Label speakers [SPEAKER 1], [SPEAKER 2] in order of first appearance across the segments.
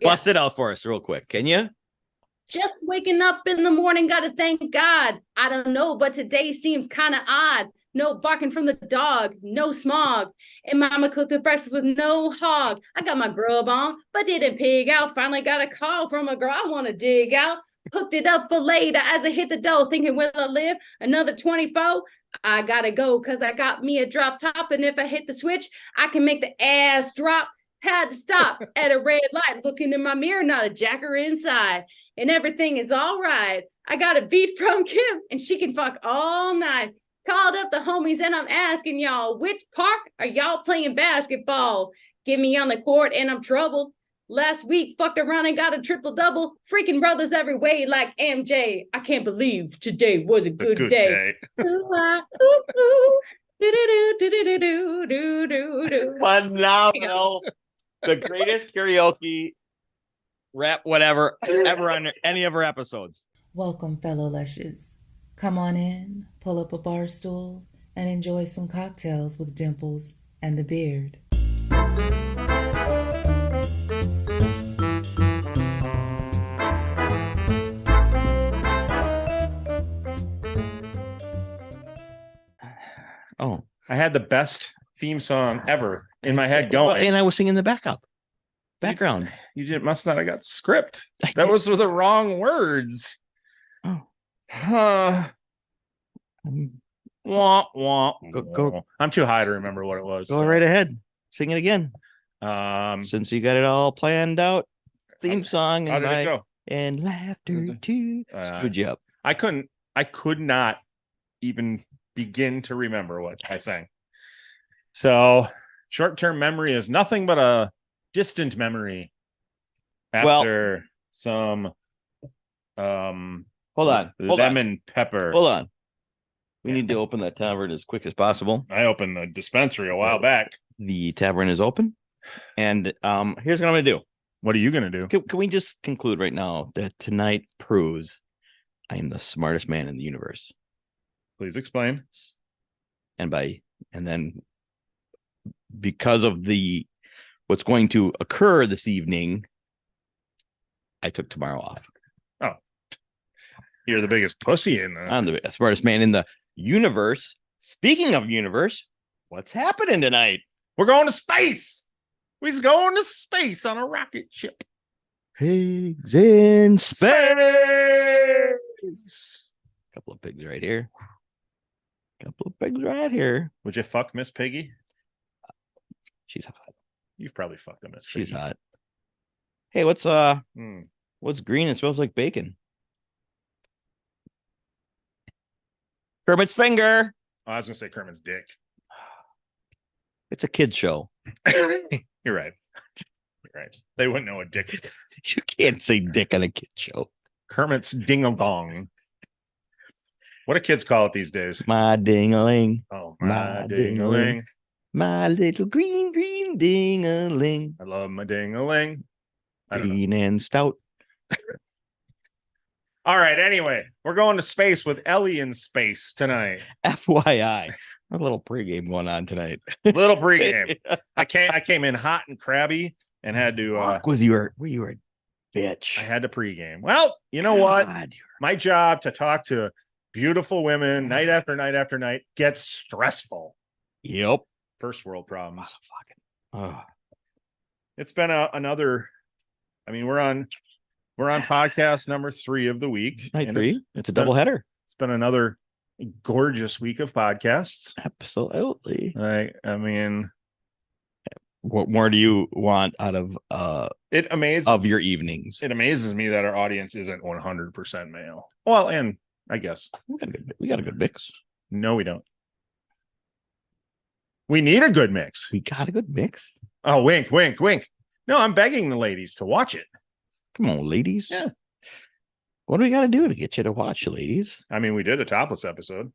[SPEAKER 1] Bust it out for us real quick. Can you?
[SPEAKER 2] Just waking up in the morning, gotta thank God. I don't know, but today seems kind of odd. No barking from the dog, no smog. And mama cooked the breakfast with no hog. I got my grub on, but didn't pig out. Finally got a call from a girl I want to dig out. Hooked it up for later as I hit the dough, thinking, will I live another 24? I gotta go because I got me a drop top. And if I hit the switch, I can make the ass drop. Had to stop at a red light, looking in my mirror, not a jacker inside. And everything is all right. I got a beat from Kim, and she can fuck all night. Called up the homies, and I'm asking y'all, which park are y'all playing basketball? Get me on the court, and I'm troubled. Last week, fucked around and got a triple-double. Freaking brothers every way like MJ. I can't believe today was a good day.
[SPEAKER 1] Phenomenal. The greatest karaoke rap whatever ever on any of our episodes.
[SPEAKER 3] Welcome, fellow lushes. Come on in, pull up a bar stool, and enjoy some cocktails with Dimples and the Beard.
[SPEAKER 1] Oh,
[SPEAKER 4] I had the best theme song ever in my head going.
[SPEAKER 1] And I was singing the background.
[SPEAKER 4] You must not have got the script. That was the wrong words.
[SPEAKER 1] Oh.
[SPEAKER 4] Wah, wah,
[SPEAKER 1] go.
[SPEAKER 4] I'm too high to remember what it was.
[SPEAKER 1] Go right ahead. Sing it again.
[SPEAKER 4] Since
[SPEAKER 1] you got it all planned out. Theme song.
[SPEAKER 4] How did it go?
[SPEAKER 1] And laughter too. Good job.
[SPEAKER 4] I could not even begin to remember what I sang. So short-term memory is nothing but a distant memory after some
[SPEAKER 1] hold on.
[SPEAKER 4] Lemon pepper.
[SPEAKER 1] Hold on. We need to open that tavern as quick as possible.
[SPEAKER 4] I opened the dispensary a while back.
[SPEAKER 1] The tavern is open. And here's what I'm going to do.
[SPEAKER 4] What are you going to do?
[SPEAKER 1] Can we just conclude right now that tonight proves I am the smartest man in the universe?
[SPEAKER 4] Please explain.
[SPEAKER 1] And then because of what's going to occur this evening, I took tomorrow off.
[SPEAKER 4] Oh, you're the biggest pussy
[SPEAKER 1] I'm the smartest man in the universe. Speaking of universe, what's happening tonight?
[SPEAKER 4] We're going to space. We're going to space on a rocket ship.
[SPEAKER 1] Pigs in space. Couple of pigs right here.
[SPEAKER 4] Would you fuck Miss Piggy?
[SPEAKER 1] She's hot.
[SPEAKER 4] You've probably fucked a Miss Piggy.
[SPEAKER 1] She's hot. Hey, what's green and smells like bacon? Kermit's finger.
[SPEAKER 4] Oh, I was gonna say Kermit's dick.
[SPEAKER 1] It's a kid's show.
[SPEAKER 4] You're right. They wouldn't know what dick is.
[SPEAKER 1] You can't say dick on a kid's show.
[SPEAKER 4] Kermit's ding-a-dong. What do kids call it these days?
[SPEAKER 1] My ding-a-ling.
[SPEAKER 4] Oh, my ding-a-ling.
[SPEAKER 1] My little green ding-a-ling.
[SPEAKER 4] I love my ding-a-ling.
[SPEAKER 1] Green and stout.
[SPEAKER 4] All right, anyway, we're going to space with Ellie in space tonight.
[SPEAKER 1] FYI. A little pregame going on tonight.
[SPEAKER 4] Little pregame. I came in hot and crabby and had to
[SPEAKER 1] you were a bitch.
[SPEAKER 4] I had to pregame. Well, you know what? My job to talk to beautiful women night after night after night gets stressful.
[SPEAKER 1] Yep.
[SPEAKER 4] First world problems.
[SPEAKER 1] Oh.
[SPEAKER 4] It's been another. I mean, we're on podcast number 3 of the week.
[SPEAKER 1] Night 3. It's a double header.
[SPEAKER 4] It's been another gorgeous week of podcasts.
[SPEAKER 1] Absolutely.
[SPEAKER 4] I mean,
[SPEAKER 1] what more do you want out of your evenings?
[SPEAKER 4] It amazes me that our audience isn't 100% male. Well, and I guess
[SPEAKER 1] we got a good mix.
[SPEAKER 4] No, we don't. We need a good mix.
[SPEAKER 1] We got a good mix.
[SPEAKER 4] Oh, wink, wink, wink. No, I'm begging the ladies to watch it.
[SPEAKER 1] Come on, ladies.
[SPEAKER 4] Yeah.
[SPEAKER 1] What do we got to do to get you to watch, ladies?
[SPEAKER 4] I mean, we did a topless episode.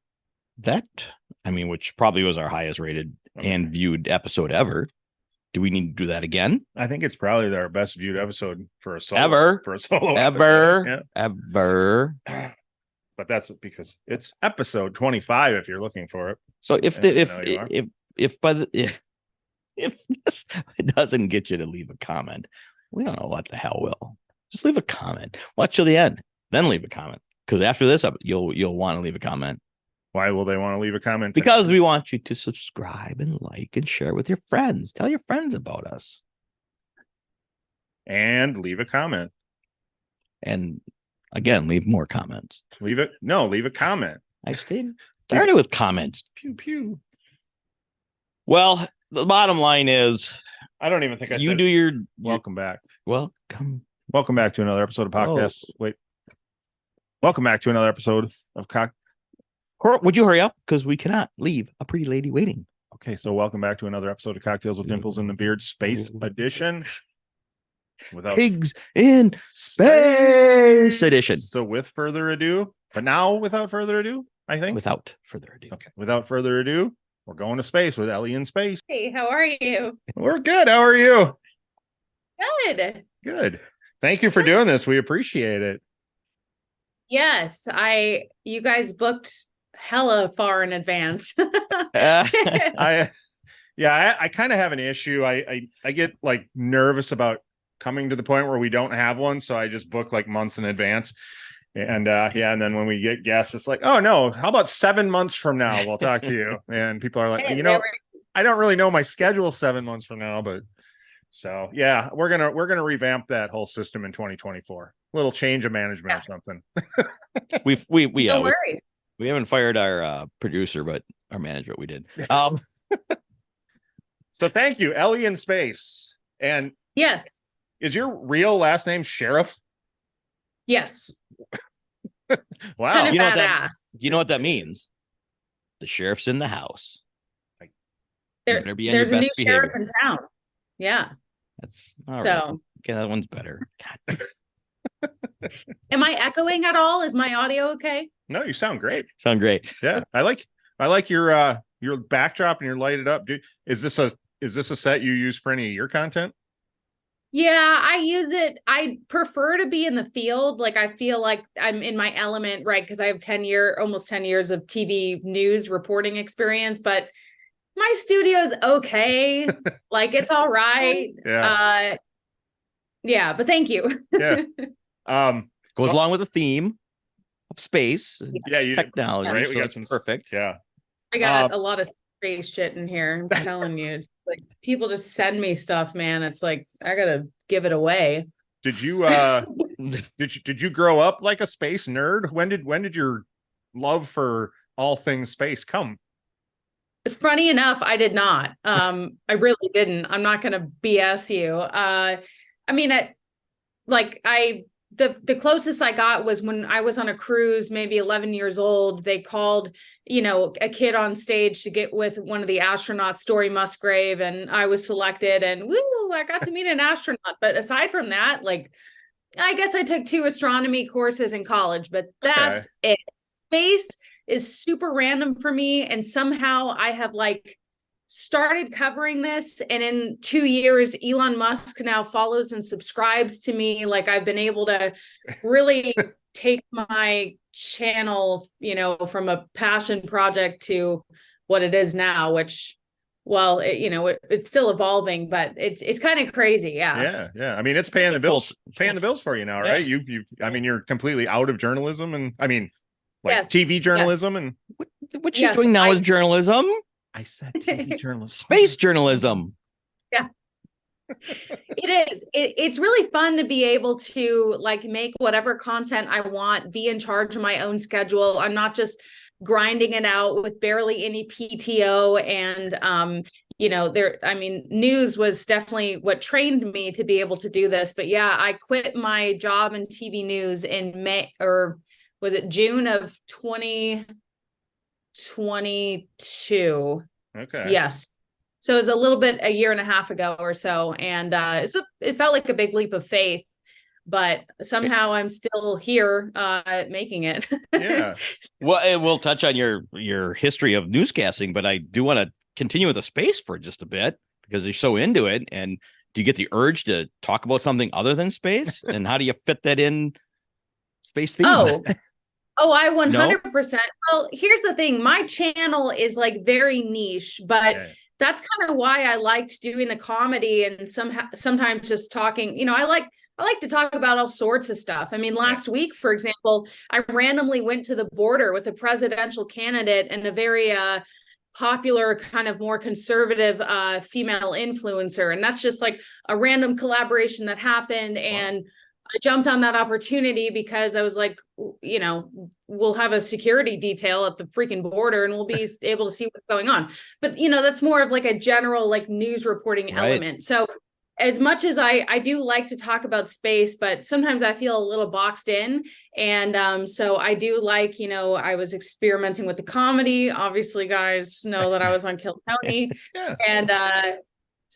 [SPEAKER 1] Which probably was our highest rated and viewed episode ever. Do we need to do that again?
[SPEAKER 4] I think it's probably our best viewed episode for a solo.
[SPEAKER 1] Ever.
[SPEAKER 4] For a solo
[SPEAKER 1] ever.
[SPEAKER 4] Episode.
[SPEAKER 1] Yeah. Ever.
[SPEAKER 4] But that's because it's episode 25 if you're looking for it.
[SPEAKER 1] So if this doesn't get you to leave a comment, We don't know what the hell will. Just leave a comment. Watch till the end, then leave a comment. Because after this, you'll want to leave a comment.
[SPEAKER 4] Why will they want to leave a comment?
[SPEAKER 1] Because we want you to subscribe and like and share with your friends. Tell your friends about us.
[SPEAKER 4] And leave a comment.
[SPEAKER 1] And again, leave more comments.
[SPEAKER 4] Leave a comment.
[SPEAKER 1] I started with comments.
[SPEAKER 4] Pew pew.
[SPEAKER 1] Well, the bottom line is,
[SPEAKER 4] I don't even think I
[SPEAKER 1] you
[SPEAKER 4] said
[SPEAKER 1] do your
[SPEAKER 4] welcome back.
[SPEAKER 1] Welcome
[SPEAKER 4] Welcome back to another episode of podcast. Wait. Welcome back to another episode of
[SPEAKER 1] Would you hurry up? Because we cannot leave a pretty lady waiting.
[SPEAKER 4] Okay, so welcome back to another episode of Cocktails with Dimples in the Beard Space Edition. Without
[SPEAKER 1] Pigs in Space Edition.
[SPEAKER 4] So without further ado, I think.
[SPEAKER 1] Without further ado.
[SPEAKER 4] Okay. Without further ado, we're going to space with Ellie in space.
[SPEAKER 2] Hey, how are you?
[SPEAKER 4] We're good. How are you?
[SPEAKER 2] Good.
[SPEAKER 4] Good. Thank you for doing this. We appreciate it.
[SPEAKER 2] Yes, you guys booked hella far in advance.
[SPEAKER 4] I kind of have an issue. I get like nervous about coming to the point where we don't have one, so I just book like months in advance. And and then when we get guests, it's like, oh no, how about 7 months from now we'll talk to you? And people are like, I don't really know my schedule 7 months from now, but so yeah, we're gonna revamp that whole system in 2024. Little change of management or something.
[SPEAKER 1] we
[SPEAKER 2] We
[SPEAKER 1] haven't fired our producer, but our manager we did.
[SPEAKER 4] So thank you, Ellie in space. And
[SPEAKER 2] yes.
[SPEAKER 4] Is your real last name Sheriff?
[SPEAKER 2] Yes.
[SPEAKER 4] Wow.
[SPEAKER 2] Kind of
[SPEAKER 1] You know
[SPEAKER 2] badass.
[SPEAKER 1] You know what that means? The sheriff's in the house.
[SPEAKER 2] There's a new sheriff in town. Yeah.
[SPEAKER 1] That's all
[SPEAKER 2] so.
[SPEAKER 1] right. Okay, that one's better. God.
[SPEAKER 2] Am I echoing at all? Is my audio okay?
[SPEAKER 4] No, you sound great.
[SPEAKER 1] Sound great.
[SPEAKER 4] Yeah, I like your backdrop and your lighted up. Dude, is this a set you use for any of your content?
[SPEAKER 2] Yeah, I use it. I prefer to be in the field. Like I feel like I'm in my element, right? Because I have almost 10 years of TV news reporting experience, but my studio's okay. Like it's all right.
[SPEAKER 4] Yeah.
[SPEAKER 2] Yeah, but thank you.
[SPEAKER 4] Yeah.
[SPEAKER 1] Goes along with the theme of space.
[SPEAKER 4] Yeah, you
[SPEAKER 1] technology.
[SPEAKER 4] Right,
[SPEAKER 1] so
[SPEAKER 4] we got
[SPEAKER 1] that's
[SPEAKER 4] some
[SPEAKER 1] perfect.
[SPEAKER 4] Yeah.
[SPEAKER 2] I got a lot of space shit in here. I'm telling you, it's like people just send me stuff, man. It's like I gotta give it away.
[SPEAKER 4] Did you did you grow up like a space nerd? When did your love for all things space come?
[SPEAKER 2] Funny enough, I did not. I really didn't. I'm not gonna BS you. I mean, the closest I got was when I was on a cruise, maybe 11 years old. They called, a kid on stage to get with one of the astronauts, Story Musgrave, and I was selected. And woo, I got to meet an astronaut. But aside from that, like, I guess I took 2 astronomy courses in college, but that's it. Space is super random for me, and somehow I have like started covering this, and in 2 years Elon Musk now follows and subscribes to me. Like I've been able to really take my channel, from a passion project to what it is now, which it's still evolving, but it's kind of crazy.
[SPEAKER 4] Yeah. I mean, it's paying the bills for you now, right? Yeah. I mean, you're completely out of journalism, and I mean, like TV journalism, and
[SPEAKER 1] what she's doing now is journalism.
[SPEAKER 4] I said TV journalism.
[SPEAKER 1] Space journalism.
[SPEAKER 2] Yeah. It is. It's really fun to be able to like make whatever content I want, be in charge of my own schedule. I'm not just grinding it out with barely any PTO. And news was definitely what trained me to be able to do this. But yeah, I quit my job in TV news in May, or was it June of 2022?
[SPEAKER 4] Okay.
[SPEAKER 2] Yes. So it was a year and a half ago or so. And it felt like a big leap of faith, but somehow I'm still here making it.
[SPEAKER 4] Yeah.
[SPEAKER 1] Well, we'll touch on your history of newscasting, but I do want to continue with the space for just a bit because you're so into it. And do you get the urge to talk about something other than space? And how do you fit that in space theme?
[SPEAKER 2] Oh, I 100%. Well, here's the thing. My channel is like very niche, but that's kind of why I liked doing the comedy and sometimes just talking, I like to talk about all sorts of stuff. I mean, last week, for example, I randomly went to the border with a presidential candidate and a very popular, kind of more conservative female influencer. And that's just like a random collaboration that happened. Wow. And I jumped on that opportunity because I was like, we'll have a security detail at the freaking border and we'll be able to see what's going on. But, that's more of like a general like news reporting element. So as much as I do like to talk about space, but sometimes I feel a little boxed in. And so I do like, I was experimenting with the comedy. Obviously, guys know that I was on Kill Tony. And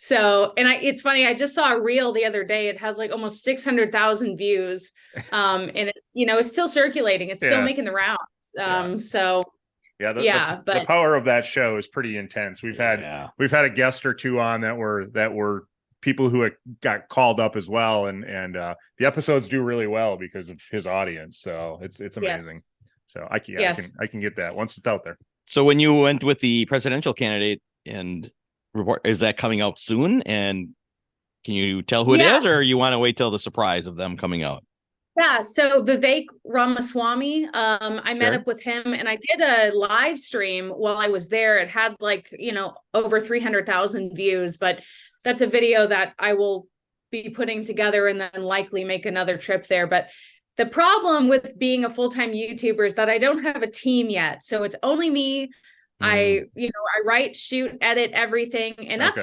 [SPEAKER 2] it's funny, I just saw a reel the other day. It has like almost 600,000 views. And it's, it's still circulating. It's still making the rounds. So
[SPEAKER 4] the power of that show is pretty intense. We've had a guest or two on that were people who got called up as well. And the episodes do really well because of his audience. So it's amazing. So I can get that once it's out there.
[SPEAKER 1] So when you went with the presidential candidate and report, is that coming out soon? And can you tell who it is, or you want to wait till the surprise of them coming out?
[SPEAKER 2] Yeah, so Vivek Ramaswamy, I met up with him and I did a live stream while I was there. It had like, over 300,000 views, but that's a video that I will be putting together and then likely make another trip there. But the problem with being a full-time YouTuber is that I don't have a team yet. So it's only me. I write, shoot, edit everything. And that's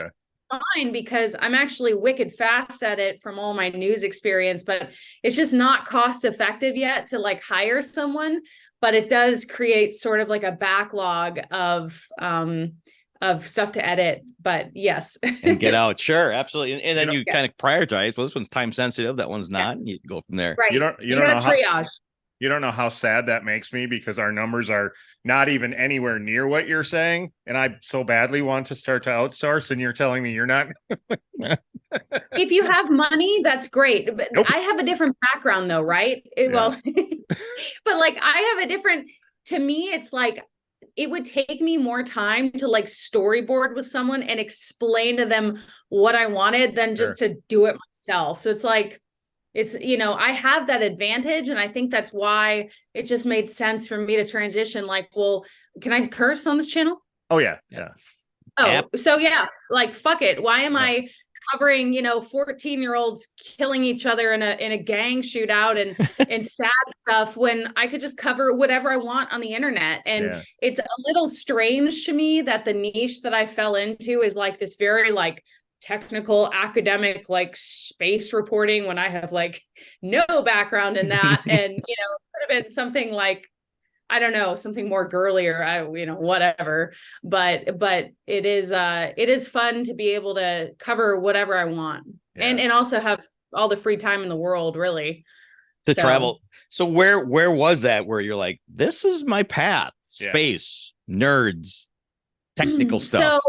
[SPEAKER 2] fine because I'm actually wicked fast at it from all my news experience, but it's just not cost effective yet to like hire someone. But it does create sort of like a backlog of stuff to edit. But yes.
[SPEAKER 1] And get out. Sure, absolutely. And then you kind of prioritize. Well, this one's time sensitive, that one's not. And you go from there.
[SPEAKER 2] Right.
[SPEAKER 4] You don't know triage. You don't know how sad that makes me because our numbers are not even anywhere near what you're saying. And I so badly want to start to outsource. And you're telling me you're not.
[SPEAKER 2] If you have money, that's great. But I have a different background though, right? Well, but like to me, it's like, it would take me more time to like storyboard with someone and explain to them what I wanted than just to do it myself. So it's like, I have that advantage. And I think that's why it just made sense for me to transition. Like, well, can I curse on this channel?
[SPEAKER 4] Oh yeah.
[SPEAKER 2] So like, fuck it. Why am I covering, 14-year-olds killing each other in a gang shootout and sad stuff when I could just cover whatever I want on the internet? And it's a little strange to me that the niche that I fell into is like this very like technical academic like space reporting when I have like no background in that. And it could have been something like, I don't know, something more girlier, whatever. But it is fun to be able to cover whatever I want and also have all the free time in the world, really,
[SPEAKER 1] to travel. So where was that where you're like, this is my path? Space, nerds, technical stuff.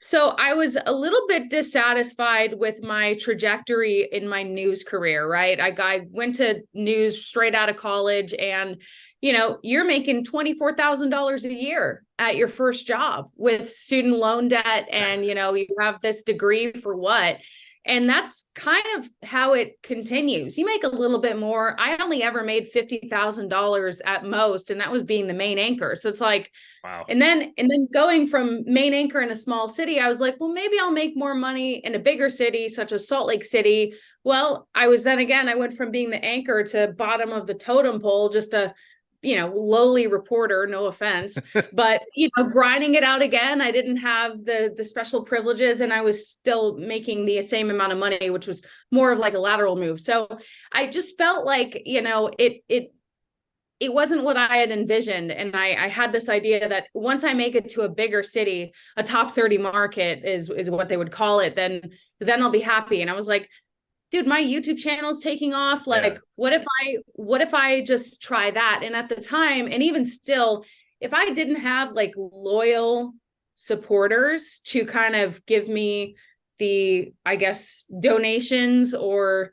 [SPEAKER 2] So I was a little bit dissatisfied with my trajectory in my news career, right? I went to news straight out of college and, you're making $24,000 a year at your first job with student loan debt. And, you have this degree for what? And that's kind of how it continues. You make a little bit more. I only ever made $50,000 at most, and that was being the main anchor. So it's like, wow. And then going from main anchor in a small city, I was like, well, maybe I'll make more money in a bigger city, such as Salt Lake City. Well, I went from being the anchor to bottom of the totem pole, just a lowly reporter, no offense, but, grinding it out again. I didn't have the special privileges and I was still making the same amount of money, which was more of like a lateral move. So I just felt like, it wasn't what I had envisioned. And I had this idea that once I make it to a bigger city, a top 30 market is what they would call it, then I'll be happy. And I was like, dude, my YouTube channel is taking off. Like, what if I just try that? And at the time, and even still, if I didn't have like loyal supporters to kind of give me the, I guess, donations or,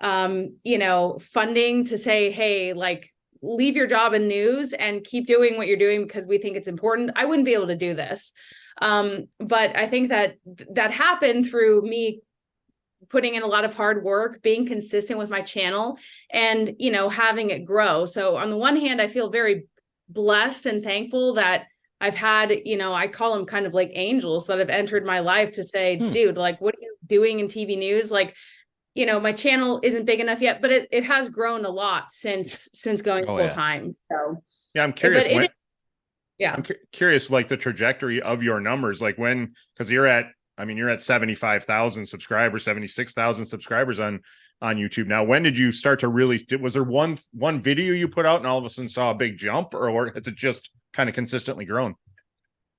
[SPEAKER 2] funding to say, hey, like, leave your job in news and keep doing what you're doing because we think it's important, I wouldn't be able to do this. But I think that happened through me putting in a lot of hard work, being consistent with my channel, and, having it grow. So on the one hand, I feel very blessed and thankful that I've had, I call them kind of like angels that have entered my life to say, dude, like, what are you doing in TV news? Like, my channel isn't big enough yet, but it has grown a lot since going full time. So
[SPEAKER 4] yeah, I'm curious.
[SPEAKER 2] I'm
[SPEAKER 4] curious, like the trajectory of your numbers, like because you're at 75,000 subscribers, 76,000 subscribers on YouTube now. When did you start to really? Was there one video you put out and all of a sudden saw a big jump, or has it just kind of consistently grown?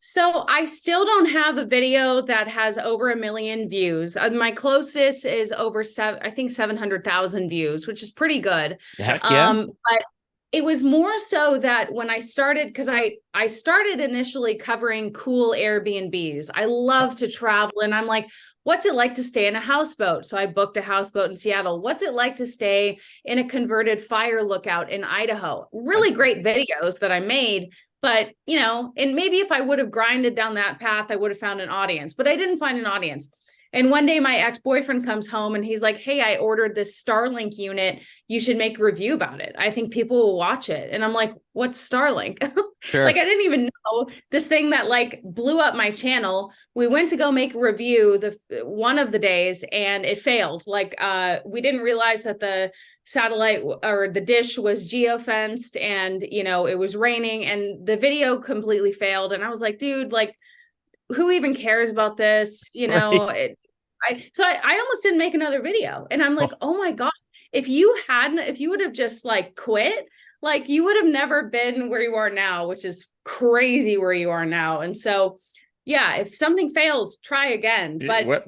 [SPEAKER 2] So I still don't have a video that has over 1 million views. My closest is over 700,000 views, which is pretty good.
[SPEAKER 1] Heck yeah.
[SPEAKER 2] But it was more so that when I started, because I started initially covering cool Airbnbs. I love to travel, and I'm like, what's it like to stay in a houseboat? So I booked a houseboat in Seattle. What's it like to stay in a converted fire lookout in Idaho? Really great videos that I made. But, and maybe if I would have grinded down that path, I would have found an audience, but I didn't find an audience. And one day my ex-boyfriend comes home and he's like, hey, I ordered this Starlink unit. You should make a review about it. I think people will watch it. And I'm like, what's Starlink?
[SPEAKER 1] Sure.
[SPEAKER 2] Like, I didn't even know this thing that like blew up my channel. We went to go make a review one of the days and it failed. Like, we didn't realize that the satellite or the dish was geofenced, and, it was raining and the video completely failed. And I was like, dude, like, who even cares about this? Right. I almost didn't make another video. And I'm like, oh my God, if you would have just like quit, like you would have never been where you are now, which is crazy where you are now. And so, yeah, if something fails, try again. But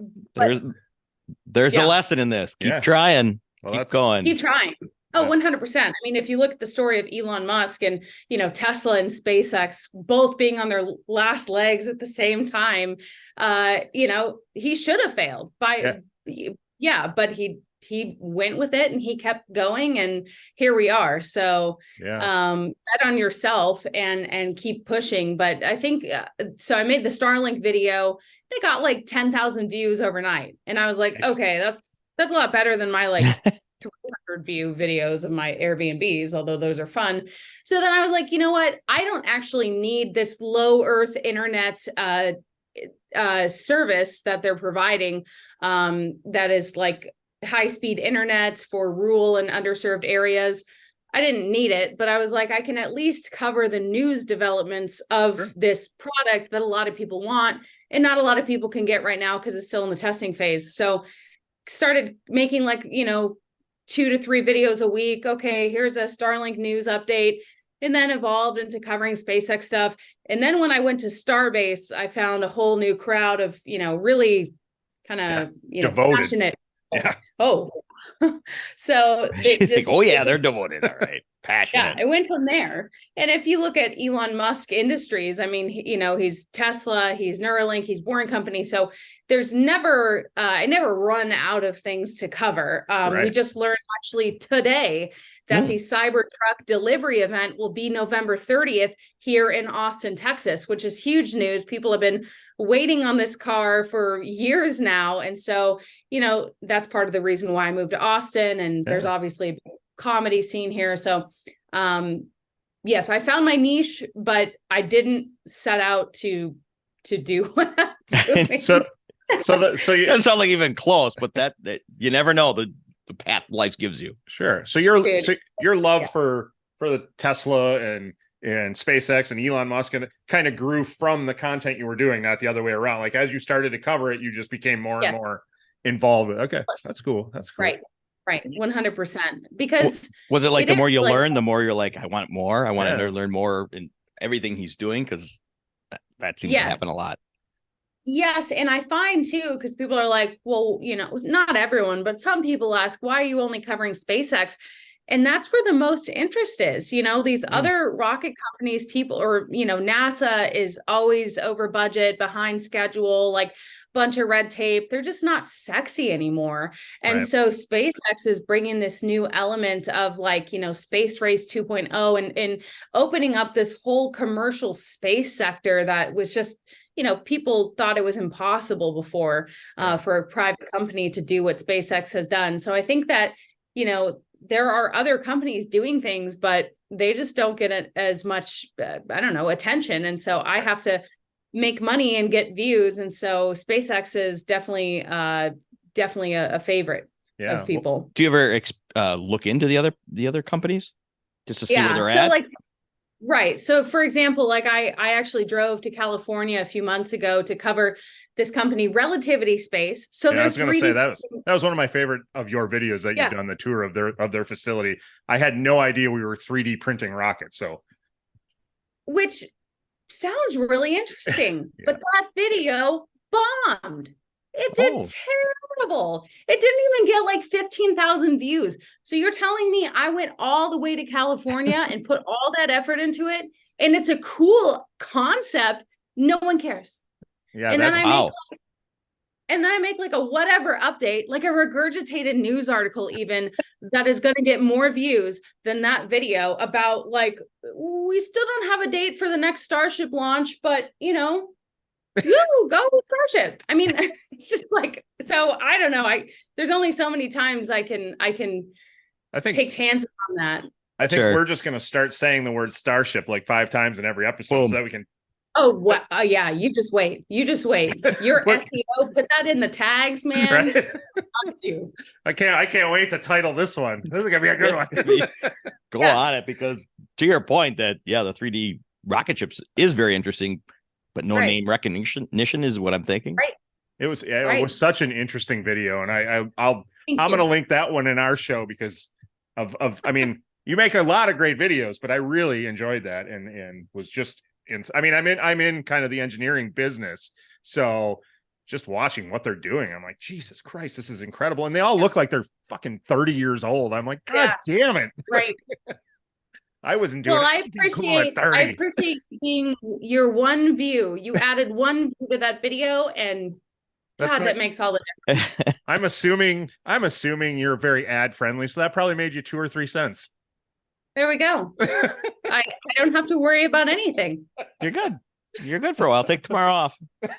[SPEAKER 1] there's a lesson in this. Keep trying. Well, keep going.
[SPEAKER 2] Keep trying. Oh, 100%. I mean, if you look at the story of Elon Musk and, Tesla and SpaceX both being on their last legs at the same time, he should have failed but he went with it and he kept going, and here we are. So, bet on yourself and keep pushing. But I think, so I made the Starlink video. They got like 10,000 views overnight. And I was like, okay, that's a lot better than my like 300 view videos of my Airbnbs, although those are fun. So then I was like, you know what? I don't actually need this low Earth internet service that they're providing, that is like high-speed internet for rural and underserved areas. I didn't need it, but I was like, I can at least cover the news developments of this product that a lot of people want and not a lot of people can get right now because it's still in the testing phase. So started making 2 to 3 videos a week. Okay, here's a Starlink news update, and then evolved into covering SpaceX stuff. And then when I went to Starbase, I found a whole new crowd of, really kind of,
[SPEAKER 4] devoted.
[SPEAKER 2] Passionate. Yeah. Oh, so
[SPEAKER 1] they're devoted. All right. Passionate.
[SPEAKER 2] Yeah, it went from there. And if you look at Elon Musk Industries, I mean, he's Tesla, he's Neuralink, he's Boring Company. So there's never, I never run out of things to cover. We just learned actually today that the Cybertruck delivery event will be November 30th here in Austin, Texas, which is huge news. People have been waiting on this car for years now. And so, that's part of the reason why I moved to Austin. And there's obviously a comedy scene here. So, yes, I found my niche, but I didn't set out to do what I'm doing.
[SPEAKER 1] so you doesn't sound like even close, but that you never know the path life gives you.
[SPEAKER 4] Sure. So your love for the Tesla and SpaceX and Elon Musk and kind of grew from the content you were doing, not the other way around. Like as you started to cover it, you just became more and more involved. Okay, that's cool. That's cool.
[SPEAKER 2] Right. 100%. Because
[SPEAKER 1] was it like the more you learn, the more you're like, I want more. I want to learn more in everything he's doing, because that seems to happen a lot.
[SPEAKER 2] Yes. And I find too, because people are like, well, not everyone, but some people ask, why are you only covering SpaceX? And that's where the most interest is. These other rocket companies, people, or, NASA is always over budget, behind schedule, like bunch of red tape. They're just not sexy anymore. And so SpaceX is bringing this new element of space race 2.0 and opening up this whole commercial space sector that was just, people thought it was impossible before for a private company to do what SpaceX has done. So I think that, there are other companies doing things, but they just don't get as much, attention. And so I have to make money and get views. And so SpaceX is definitely a favorite of people.
[SPEAKER 1] Do you ever look into the other companies just to see where they're at?
[SPEAKER 2] Right. So for example, I actually drove to California a few months ago to cover this company, Relativity Space. So
[SPEAKER 4] I was going to say that was one of my favorite of your videos that you've done, the tour of their facility. I had no idea we were 3D printing rockets.
[SPEAKER 2] Which sounds really interesting, but that video bombed. It did terrible. It didn't even get like 15,000 views. So you're telling me I went all the way to California and put all that effort into it, and it's a cool concept. No one cares.
[SPEAKER 4] Yeah,
[SPEAKER 2] and
[SPEAKER 4] that's
[SPEAKER 2] then I make like a whatever update, like a regurgitated news article even that is going to get more views than that video about like, we still don't have a date for the next Starship launch, but go Starship. I mean, it's just like, so I don't know. There's only so many times I think take chances on that.
[SPEAKER 4] I think we're just going to start saying the word Starship like 5 times in every episode so that we can.
[SPEAKER 2] Oh, what? Yeah. You just wait. Your SEO, put that in the tags, man.
[SPEAKER 4] Right?
[SPEAKER 2] You.
[SPEAKER 4] I can't wait to title this one. This is going to be a good one.
[SPEAKER 1] Go on it, because to your point that, the 3D rocket ships is very interesting, but no name recognition is what I'm thinking.
[SPEAKER 2] Right.
[SPEAKER 4] It was such an interesting video. And I'm going to link that one in our show because I mean, you make a lot of great videos, but I really enjoyed that and was just, I'm in kind of the engineering business. So just watching what they're doing, I'm like, Jesus Christ, this is incredible. And they all look like they're fucking 30 years old. I'm like, God damn it.
[SPEAKER 2] Right.
[SPEAKER 4] I wasn't doing
[SPEAKER 2] I appreciate being your one view. You added one view to that video, and that makes all the difference.
[SPEAKER 4] I'm assuming you're very ad friendly, so that probably made you 2 or 3 cents.
[SPEAKER 2] There we go. I don't have to worry about anything.
[SPEAKER 1] You're good for a while. Take tomorrow off.
[SPEAKER 4] There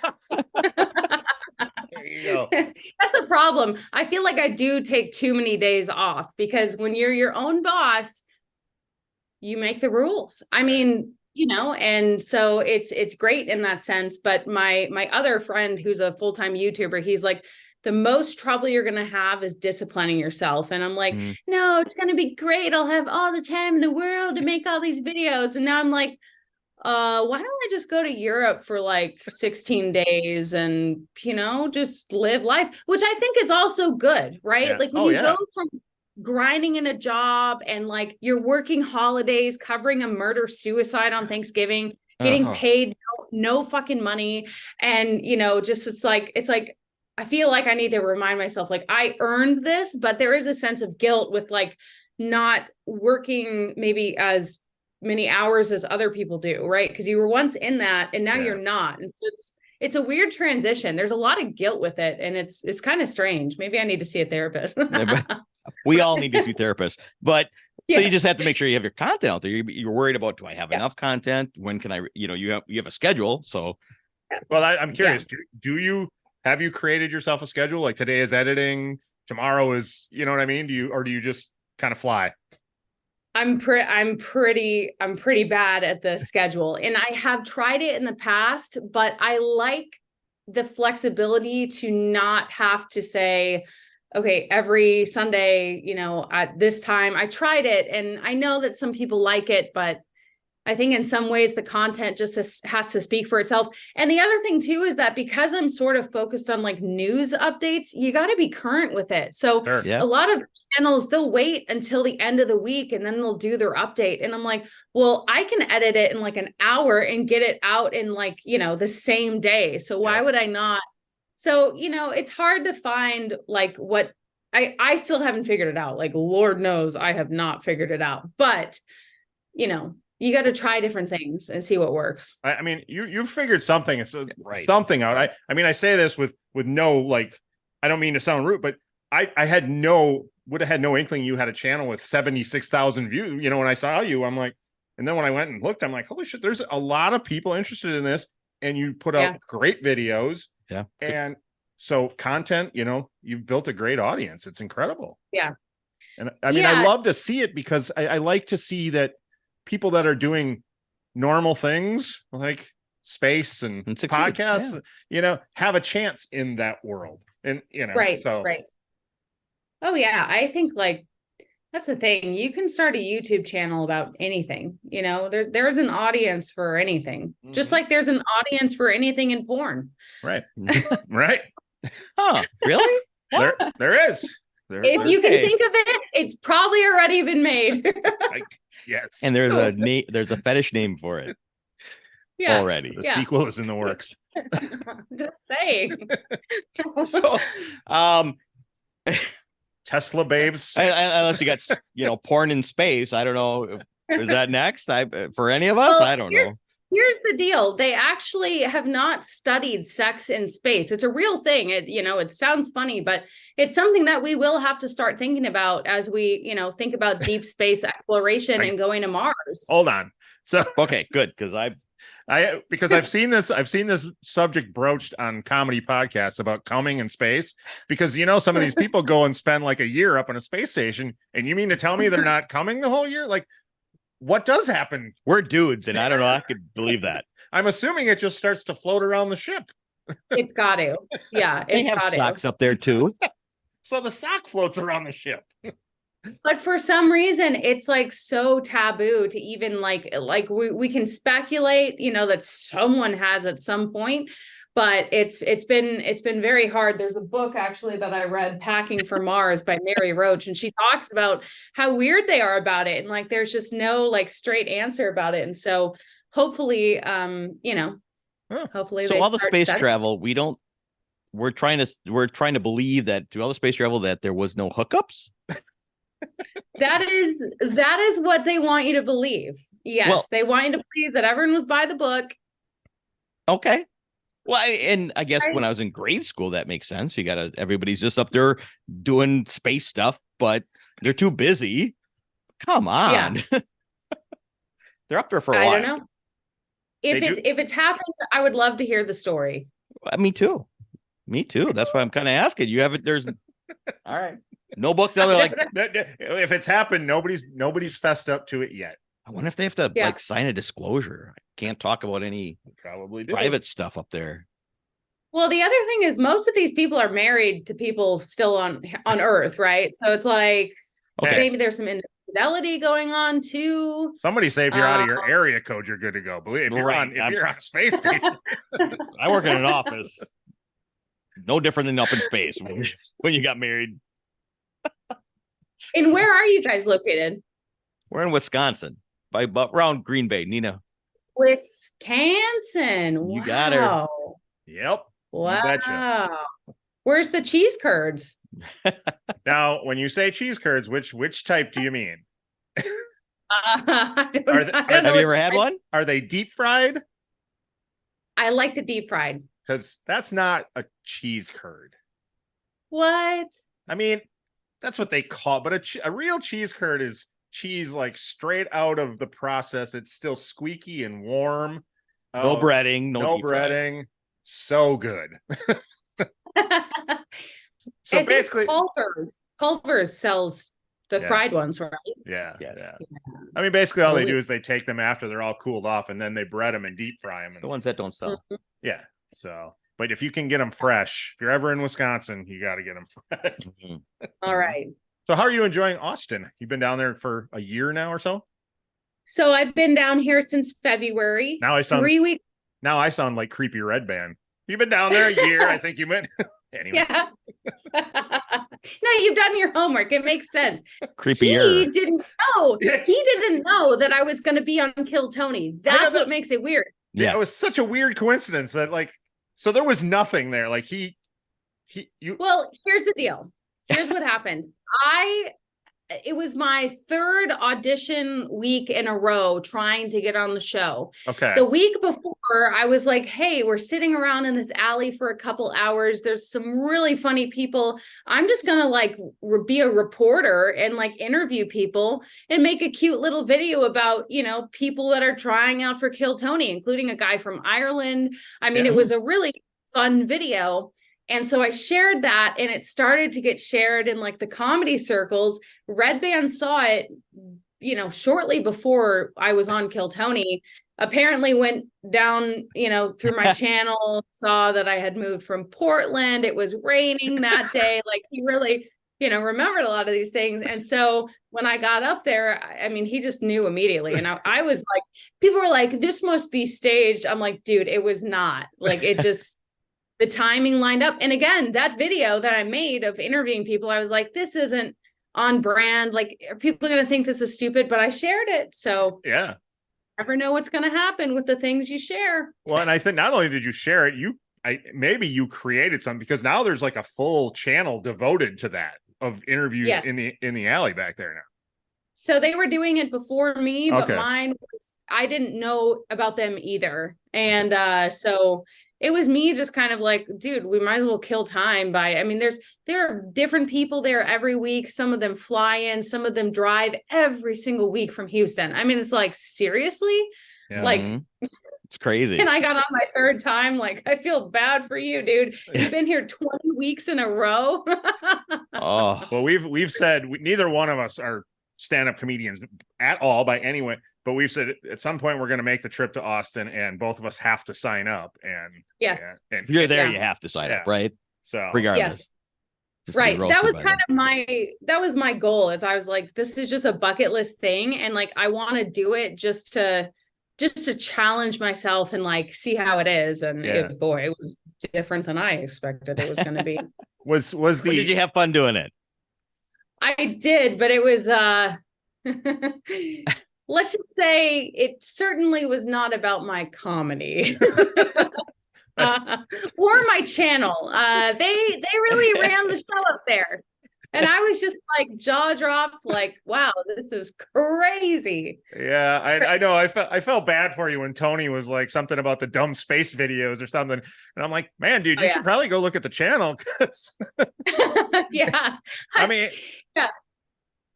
[SPEAKER 4] you go.
[SPEAKER 2] That's the problem. I feel like I do take too many days off, because when you're your own boss, you make the rules. I mean, and so it's great in that sense. But my other friend who's a full-time YouTuber, he's like, the most trouble you're going to have is disciplining yourself. And I'm like, no, it's going to be great. I'll have all the time in the world to make all these videos. And now I'm like, why don't I just go to Europe for like 16 days and, just live life, which I think is also good, right?
[SPEAKER 4] Yeah.
[SPEAKER 2] Like when you go from grinding in a job and like you're working holidays, covering a murder suicide on Thanksgiving, getting paid no fucking money. And, just it's like, I feel like I need to remind myself, like, I earned this, but there is a sense of guilt with like not working maybe as many hours as other people do, right? Because you were once in that and now you're not. And so it's a weird transition. There's a lot of guilt with it, and it's kind of strange. Maybe I need to see a therapist.
[SPEAKER 1] We all need to see therapists, but so you just have to make sure you have your content out there. You're worried about, do I have enough content? When can I, you have a schedule. So,
[SPEAKER 4] well, I'm curious. Have you created yourself a schedule? Like today is editing, tomorrow is, you know what I mean? Do you just kind of fly?
[SPEAKER 2] I'm pretty bad at the schedule, and I have tried it in the past, but I like the flexibility to not have to say, okay, every Sunday, at this time. I tried it, and I know that some people like it, but I think in some ways the content just has to speak for itself. And the other thing too is that because I'm sort of focused on like news updates, you got to be current with it. So a lot of channels, they'll wait until the end of the week and then they'll do their update. And I'm like, well, I can edit it in like an hour and get it out in like, the same day. So why would I not? So, it's hard to find like what I still haven't figured it out. Like, Lord knows I have not figured it out, but you got to try different things and see what works.
[SPEAKER 4] I mean, you've figured something. It's something out. I say this with no, like, I don't mean to sound rude, but I would have had no inkling you had a channel with 76,000 views. When I saw you, I'm like, and then when I went and looked, I'm like, holy shit, there's a lot of people interested in this. and you put out great videos.
[SPEAKER 1] Yeah.
[SPEAKER 4] And so content, you've built a great audience. It's incredible.
[SPEAKER 2] Yeah.
[SPEAKER 4] And I mean, I love to see it because I like to see that people that are doing normal things like space and podcasts, have a chance in that world. And,
[SPEAKER 2] right. Oh yeah. I think like, that's the thing. You can start a YouTube channel about anything, there's an audience for anything, just like there's an audience for anything in porn.
[SPEAKER 4] Right. Right.
[SPEAKER 1] Huh. Really?
[SPEAKER 4] There is.
[SPEAKER 2] If you can think of it, it's probably already been made.
[SPEAKER 4] Yes.
[SPEAKER 1] And there's a fetish name for it.
[SPEAKER 2] Yeah.
[SPEAKER 1] Already.
[SPEAKER 4] The sequel is in the works.
[SPEAKER 2] I'm just saying.
[SPEAKER 1] So,
[SPEAKER 4] Tesla babes.
[SPEAKER 1] Unless you got, porn in space. I don't know. Is that next? For any of us? I don't know.
[SPEAKER 2] Here's the deal. They actually have not studied sex in space. It's a real thing. It sounds funny, but it's something that we will have to start thinking about as we, think about deep space exploration and going to Mars.
[SPEAKER 4] Hold on. So,
[SPEAKER 1] okay, good. Because
[SPEAKER 4] I've seen this subject broached on comedy podcasts about coming in space, because some of these people go and spend like a year up on a space station, and you mean to tell me they're not coming the whole year? Like, what does happen?
[SPEAKER 1] We're dudes, and I don't know. I could believe that.
[SPEAKER 4] I'm assuming it just starts to float around the ship.
[SPEAKER 2] It's got to. Yeah,
[SPEAKER 1] they have socks up there too.
[SPEAKER 4] So the sock floats around the ship.
[SPEAKER 2] But for some reason, it's like so taboo to even like we can speculate, that someone has at some point, but it's been very hard. There's a book actually that I read, Packing for Mars by Mary Roach, and she talks about how weird they are about it, and like there's just no like straight answer about it. And so hopefully, hopefully,
[SPEAKER 1] so all the space travel, we're trying to believe that through all the space travel that there was no hookups.
[SPEAKER 2] That is what they want you to believe. Yes, they want you to believe that everyone was by the book.
[SPEAKER 1] Okay. Well, and I guess when I was in grade school, that makes sense. Everybody's just up there doing space stuff, but they're too busy. Come on. Yeah. They're up there for a while.
[SPEAKER 2] I don't know. If it's happened, I would love to hear the story.
[SPEAKER 1] Me too. That's why I'm kind of asking. There's all right. No books out there like
[SPEAKER 4] if it's happened, nobody's fessed up to it yet.
[SPEAKER 1] I wonder if they have to like sign a disclosure. I can't talk about any private stuff up there.
[SPEAKER 2] Well, the other thing is most of these people are married to people still on Earth, right? So it's like maybe there's some infidelity going on too.
[SPEAKER 4] Somebody say if you're out of your area code, you're good to go. Believe if you're on space station.
[SPEAKER 1] I work in an office. No different than up in space when you got married.
[SPEAKER 2] And where are you guys located?
[SPEAKER 1] We're in Wisconsin, around Green Bay, Nina.
[SPEAKER 2] Wisconsin.
[SPEAKER 1] You got her.
[SPEAKER 4] Yep.
[SPEAKER 2] Wow. Where's the cheese curds?
[SPEAKER 4] Now, when you say cheese curds, which type do you mean?
[SPEAKER 1] Have you ever had one?
[SPEAKER 4] Are they deep fried?
[SPEAKER 2] I like the deep fried.
[SPEAKER 4] Because that's not a cheese curd.
[SPEAKER 2] What?
[SPEAKER 4] I mean, that's what they call it. But a real cheese curd is cheese like straight out of the process. It's still squeaky and warm.
[SPEAKER 1] No breading. No
[SPEAKER 4] breading. So good. So
[SPEAKER 2] I basically, Culver's sells the fried ones, right?
[SPEAKER 4] Yeah. I mean, basically, all they do is they take them after they're all cooled off, and then they bread them and deep fry them.
[SPEAKER 1] The ones that don't sell.
[SPEAKER 4] Yeah. So, but if you can get them fresh, if you're ever in Wisconsin, you got to get them fresh.
[SPEAKER 2] All right.
[SPEAKER 4] So, how are you enjoying Austin? You've been down there for a year now or so?
[SPEAKER 2] So I've been down here since February.
[SPEAKER 4] Now I sound
[SPEAKER 2] 3 weeks.
[SPEAKER 4] Now I sound like Creepy Red Band. You've been down there a year. I think you meant. Anyway.
[SPEAKER 2] Yeah. No, you've done your homework. It makes sense.
[SPEAKER 1] Creepier.
[SPEAKER 2] He didn't know. He didn't know that I was going to be on Kill Tony. That's what makes it weird.
[SPEAKER 4] Yeah, it was such a weird coincidence that so there was nothing there. Like you.
[SPEAKER 2] Well, here's the deal. Here's what happened. It was my third audition week in a row trying to get on the show.
[SPEAKER 4] Okay.
[SPEAKER 2] The week before, I was like, hey, we're sitting around in this alley for a couple hours. There's some really funny people. I'm just going to like be a reporter and like interview people and make a cute little video about, you know, people that are trying out for Kill Tony, including a guy from Ireland. I mean, it was a really fun video. And so I shared that, and it started to get shared in like the comedy circles. Red Band saw it, you know, shortly before I was on Kill Tony, apparently went down, you know, through my channel, saw that I had moved from Portland. It was raining that day. Like, he really, you know, remembered a lot of these things. And so when I got up there, I mean, he just knew immediately. And I was like, people were like, this must be staged. I'm like, dude, it was not. Like, it just, the timing lined up. And again, that video that I made of interviewing people, I was like, this isn't on brand. Like, are people going to think this is stupid? But I shared it. So
[SPEAKER 4] yeah,
[SPEAKER 2] never know what's going to happen with the things you share.
[SPEAKER 4] Well, and I think not only did you share it, maybe you created something, because now there's like a full channel devoted to that, of interviews in the alley back there now.
[SPEAKER 2] So they were doing it before me, but
[SPEAKER 4] Okay.
[SPEAKER 2] mine was, I didn't know about them either. And so it was me just kind of like, dude, we might as well kill time by, I mean, there are different people there every week. Some of them fly in, some of them drive every single week from Houston. I mean, it's like, seriously?
[SPEAKER 4] Yeah.
[SPEAKER 2] Like,
[SPEAKER 1] it's crazy.
[SPEAKER 2] and I got on my third time. Like, I feel bad for you, dude. You've been here 20 weeks in a row.
[SPEAKER 1] Oh,
[SPEAKER 4] Well, we've said neither one of us are stand-up comedians at all by any way, but we've said at some point we're going to make the trip to Austin, and both of us have to sign up. And
[SPEAKER 2] yes.
[SPEAKER 4] and
[SPEAKER 1] if you're there,
[SPEAKER 2] Yeah.
[SPEAKER 1] you have to sign up,
[SPEAKER 4] Yeah.
[SPEAKER 1] right?
[SPEAKER 4] so
[SPEAKER 1] Regardless.
[SPEAKER 2] Yes.
[SPEAKER 1] Just to be
[SPEAKER 2] Right. That
[SPEAKER 1] roasted
[SPEAKER 2] was
[SPEAKER 1] by
[SPEAKER 2] kind
[SPEAKER 1] them.
[SPEAKER 2] of that was my goal, is I was like, this is just a bucket list thing. And like, I want to do it just to challenge myself and like, see how it is. And it was different than I expected it was going to be.
[SPEAKER 4] was
[SPEAKER 1] But did you have fun doing it?
[SPEAKER 2] I did, but it was, let's just say it certainly was not about my comedy. Or my channel. They really ran the show up there. And I was just like jaw dropped, like, wow, this is crazy.
[SPEAKER 4] Yeah, I know. I felt bad for you when Tony was like something about the dumb space videos or something, and I'm like, man, dude, you should probably go look at the channel.
[SPEAKER 2] Yeah.
[SPEAKER 4] I mean,
[SPEAKER 2] yeah.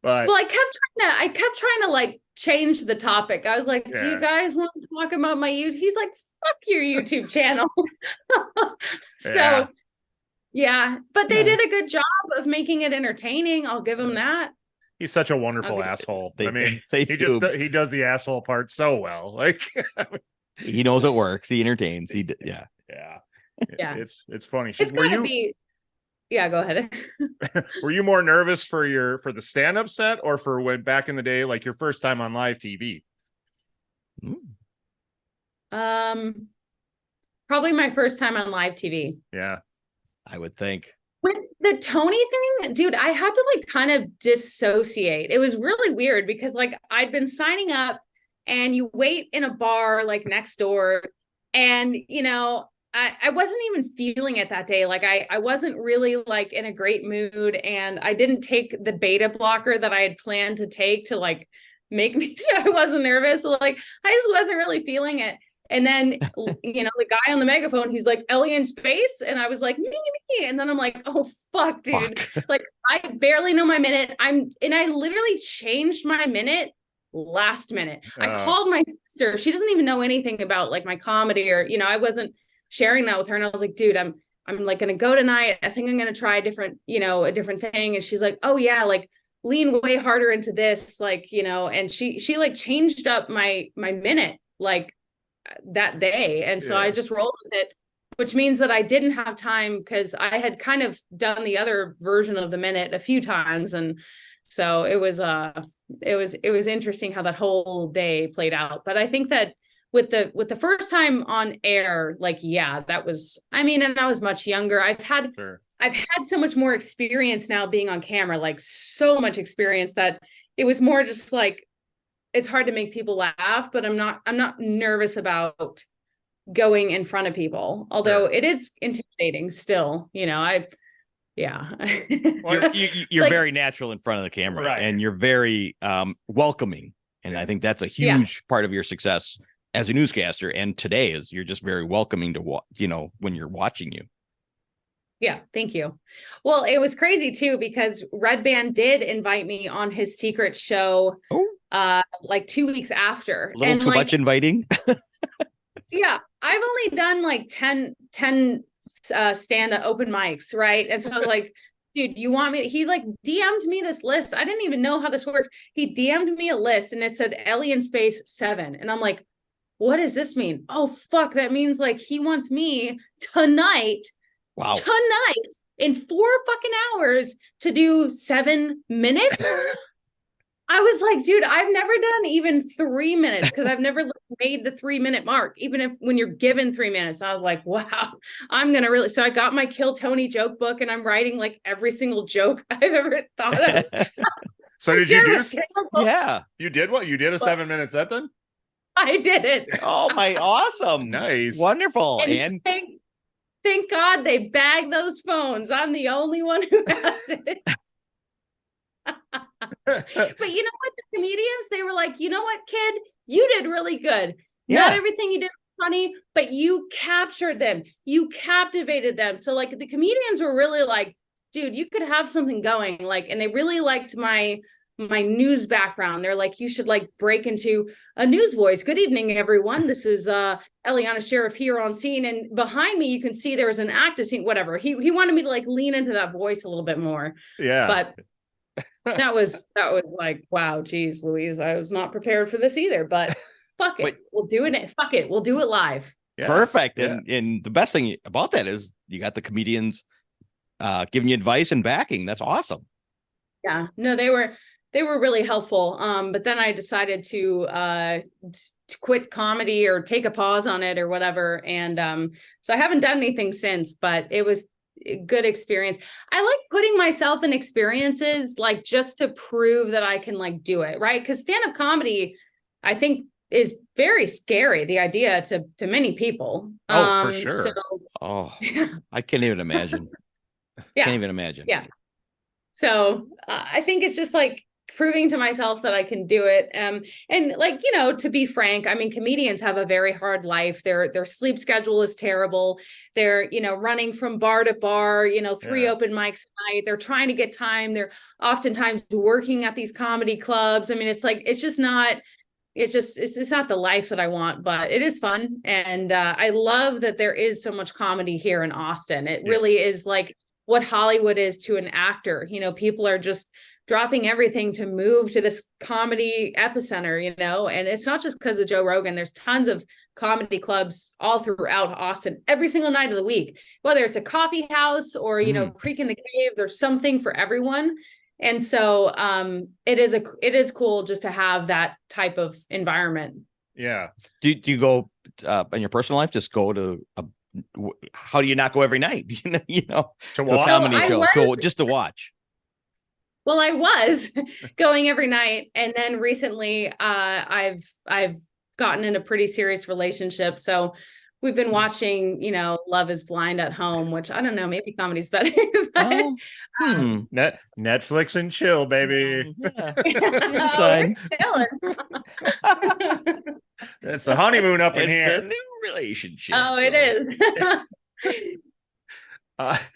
[SPEAKER 4] But
[SPEAKER 2] well, I kept trying to like change the topic. I was like, do you guys want to talk about my YouTube? He's like, fuck your YouTube channel. So yeah, but they did a good job of making it entertaining. I'll give him that.
[SPEAKER 4] He's such a wonderful asshole.
[SPEAKER 1] I mean,
[SPEAKER 4] he does the asshole part so well. Like,
[SPEAKER 1] he knows it works. He entertains.
[SPEAKER 2] Yeah.
[SPEAKER 4] It's funny.
[SPEAKER 2] Yeah, go ahead.
[SPEAKER 4] Were you more nervous for the stand-up set, or for when back in the day, like your first time on live TV?
[SPEAKER 2] Probably my first time on live TV.
[SPEAKER 4] Yeah,
[SPEAKER 1] I would think.
[SPEAKER 2] With the Tony thing, dude, I had to like kind of dissociate. It was really weird because like I'd been signing up, and you wait in a bar like next door, and you know, I wasn't even feeling it that day. Like I wasn't really like in a great mood, and I didn't take the beta blocker that I had planned to take to like make me so I wasn't nervous. So like I just wasn't really feeling it. And then, you know, the guy on the megaphone, he's like, Ellie in space. And I was like, me. And then I'm like, oh, fuck, dude. Like, I barely know my minute. And I literally changed my minute last minute. I called my sister. She doesn't even know anything about like my comedy, or, you know, I wasn't sharing that with her. And I was like, dude, I'm like going to go tonight. I think I'm going to try a different thing. And she's like, oh yeah, like lean way harder into this, like, you know, and she like changed up my minute, like, that day. And so I just rolled with it, which means that I didn't have time, because I had kind of done the other version of the minute a few times. And so it was interesting how that whole day played out. But I think that with the first time on air, like, yeah, that was, I mean, and I was much younger. I've had so much more experience now being on camera, like so much experience, that it was more just like, it's hard to make people laugh, but I'm not nervous about going in front of people, although it is intimidating still, you know.
[SPEAKER 1] You're like, very natural in front of the camera, and you're very welcoming, and I think that's a huge part of your success as a newscaster, and today is you're just very welcoming to when you're watching you.
[SPEAKER 2] Yeah, thank you. Well, it was crazy too, because Red Band did invite me on his secret show like 2 weeks after.
[SPEAKER 1] A little too much inviting.
[SPEAKER 2] Yeah, I've only done like 10 stand-up open mics, right? And so I was like, dude, you want me? He like DM'd me this list. I didn't even know how this works. He DM'd me a list and it said Ellie in space 7. And I'm like, what does this mean? Oh, fuck. That means like he wants me tonight.
[SPEAKER 1] Wow.
[SPEAKER 2] Tonight in 4 fucking hours to do 7 minutes. I was like, dude, I've never done even 3 minutes because I've never made the 3-minute mark, even if when you're given 3 minutes. I was like, wow, I'm going to really. So I got my Kill Tony joke book and I'm writing like every single joke I've ever thought of.
[SPEAKER 4] So did you do?
[SPEAKER 2] Yeah.
[SPEAKER 4] You did what? You did a 7-minute set then?
[SPEAKER 2] I did it.
[SPEAKER 1] Oh, my. Awesome.
[SPEAKER 4] Nice.
[SPEAKER 2] Wonderful. And thank God they bagged those phones. I'm the only one who has it. But you know what? The comedians, they were like, you know what, kid? You did really good. Yeah. Not everything you did was funny, but you captured them. You captivated them. So like the comedians were really like, dude, you could have something going. Like, and they really liked my news background. They're like, you should like break into a news voice. Good evening, everyone. This is Eliana Sheriff here on scene. And behind me, you can see there was an active scene, whatever. He wanted me to like lean into that voice a little bit more.
[SPEAKER 4] Yeah.
[SPEAKER 2] But that was like, wow, geez, Louise, I was not prepared for this either, but fuck it. We'll do it. Fuck it. We'll do it live.
[SPEAKER 1] Yeah. Perfect. Yeah. And the best thing about that is you got the comedians giving you advice and backing. That's awesome.
[SPEAKER 2] Yeah, no, they were really helpful. But then I decided to quit comedy or take a pause on it or whatever. And so I haven't done anything since, but it was a good experience. I like putting myself in experiences like just to prove that I can like do it, right? Because stand-up comedy, I think, is very scary, the idea to many people.
[SPEAKER 4] Oh, for sure.
[SPEAKER 2] So,
[SPEAKER 1] I can't even imagine. Can't even imagine.
[SPEAKER 2] Yeah. So I think it's just like proving to myself that I can do it. And like, you know, to be frank, I mean, comedians have a very hard life. Their sleep schedule is terrible. They're, you know, running from bar to bar, you know, 3 open mics a night. They're trying to get time. They're oftentimes working at these comedy clubs. I mean, it's like, it's not the life that I want, but it is fun. And I love that there is so much comedy here in Austin. It really is like what Hollywood is to an actor. You know, people are just dropping everything to move to this comedy epicenter, you know, and it's not just because of Joe Rogan. There's tons of comedy clubs all throughout Austin every single night of the week, whether it's a coffee house or, you know, Creek in the Cave, there's something for everyone. And so it is cool just to have that type of environment.
[SPEAKER 4] Yeah.
[SPEAKER 1] Do you go in your personal life, just go to how do you not go every night? you know,
[SPEAKER 4] to watch
[SPEAKER 1] a comedy show, just to watch.
[SPEAKER 2] Well, I was going every night. And then recently I've gotten in a pretty serious relationship. So we've been watching, you know, Love is Blind at home, which I don't know, maybe comedy's better. But,
[SPEAKER 4] Netflix and chill, baby. That's the honeymoon up in here.
[SPEAKER 1] It's a new relationship.
[SPEAKER 2] Oh, it is.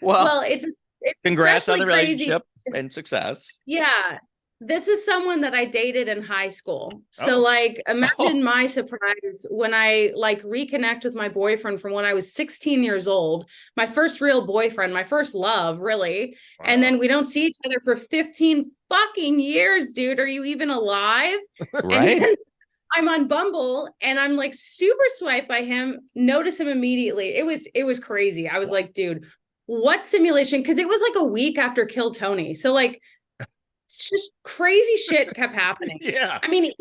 [SPEAKER 2] Well, it's
[SPEAKER 1] congrats on the relationship and success.
[SPEAKER 2] Yeah. This is someone that I dated in high school. So like, imagine my surprise when I like reconnect with my boyfriend from when I was 16 years old, my first real boyfriend, my first love, really. Wow. And then we don't see each other for 15 fucking years, dude. Are you even alive?
[SPEAKER 1] Right.
[SPEAKER 2] And I'm on Bumble and I'm like super swiped by him, notice him immediately. It was crazy. I was like, dude, what simulation? Because it was like a week after Kill Tony. So like, it's just crazy shit kept happening.
[SPEAKER 4] Yeah.
[SPEAKER 2] I mean,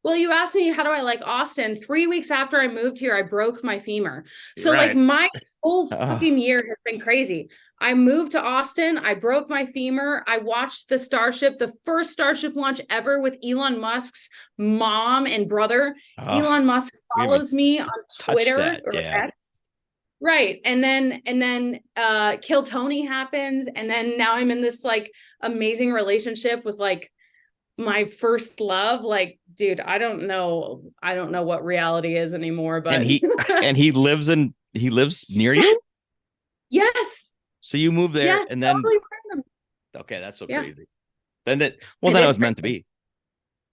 [SPEAKER 2] you asked me, how do I like Austin? 3 weeks after I moved here, I broke my femur. So like my whole fucking year has been crazy. I moved to Austin. I broke my femur. I watched the Starship, the first Starship launch ever with Elon Musk's mom and brother. Elon Musk follows me on Twitter or X. Right. And then Kill Tony happens. And then now I'm in this like amazing relationship with like my first love. Like, dude, I don't know what reality is anymore, but
[SPEAKER 1] and he lives near you.
[SPEAKER 2] Yes.
[SPEAKER 1] So you move there,
[SPEAKER 2] Yeah,
[SPEAKER 1] and then
[SPEAKER 2] totally random.
[SPEAKER 1] okay, that's so
[SPEAKER 2] Yeah.
[SPEAKER 1] crazy. Then it
[SPEAKER 2] It
[SPEAKER 1] was
[SPEAKER 2] is
[SPEAKER 1] meant to be.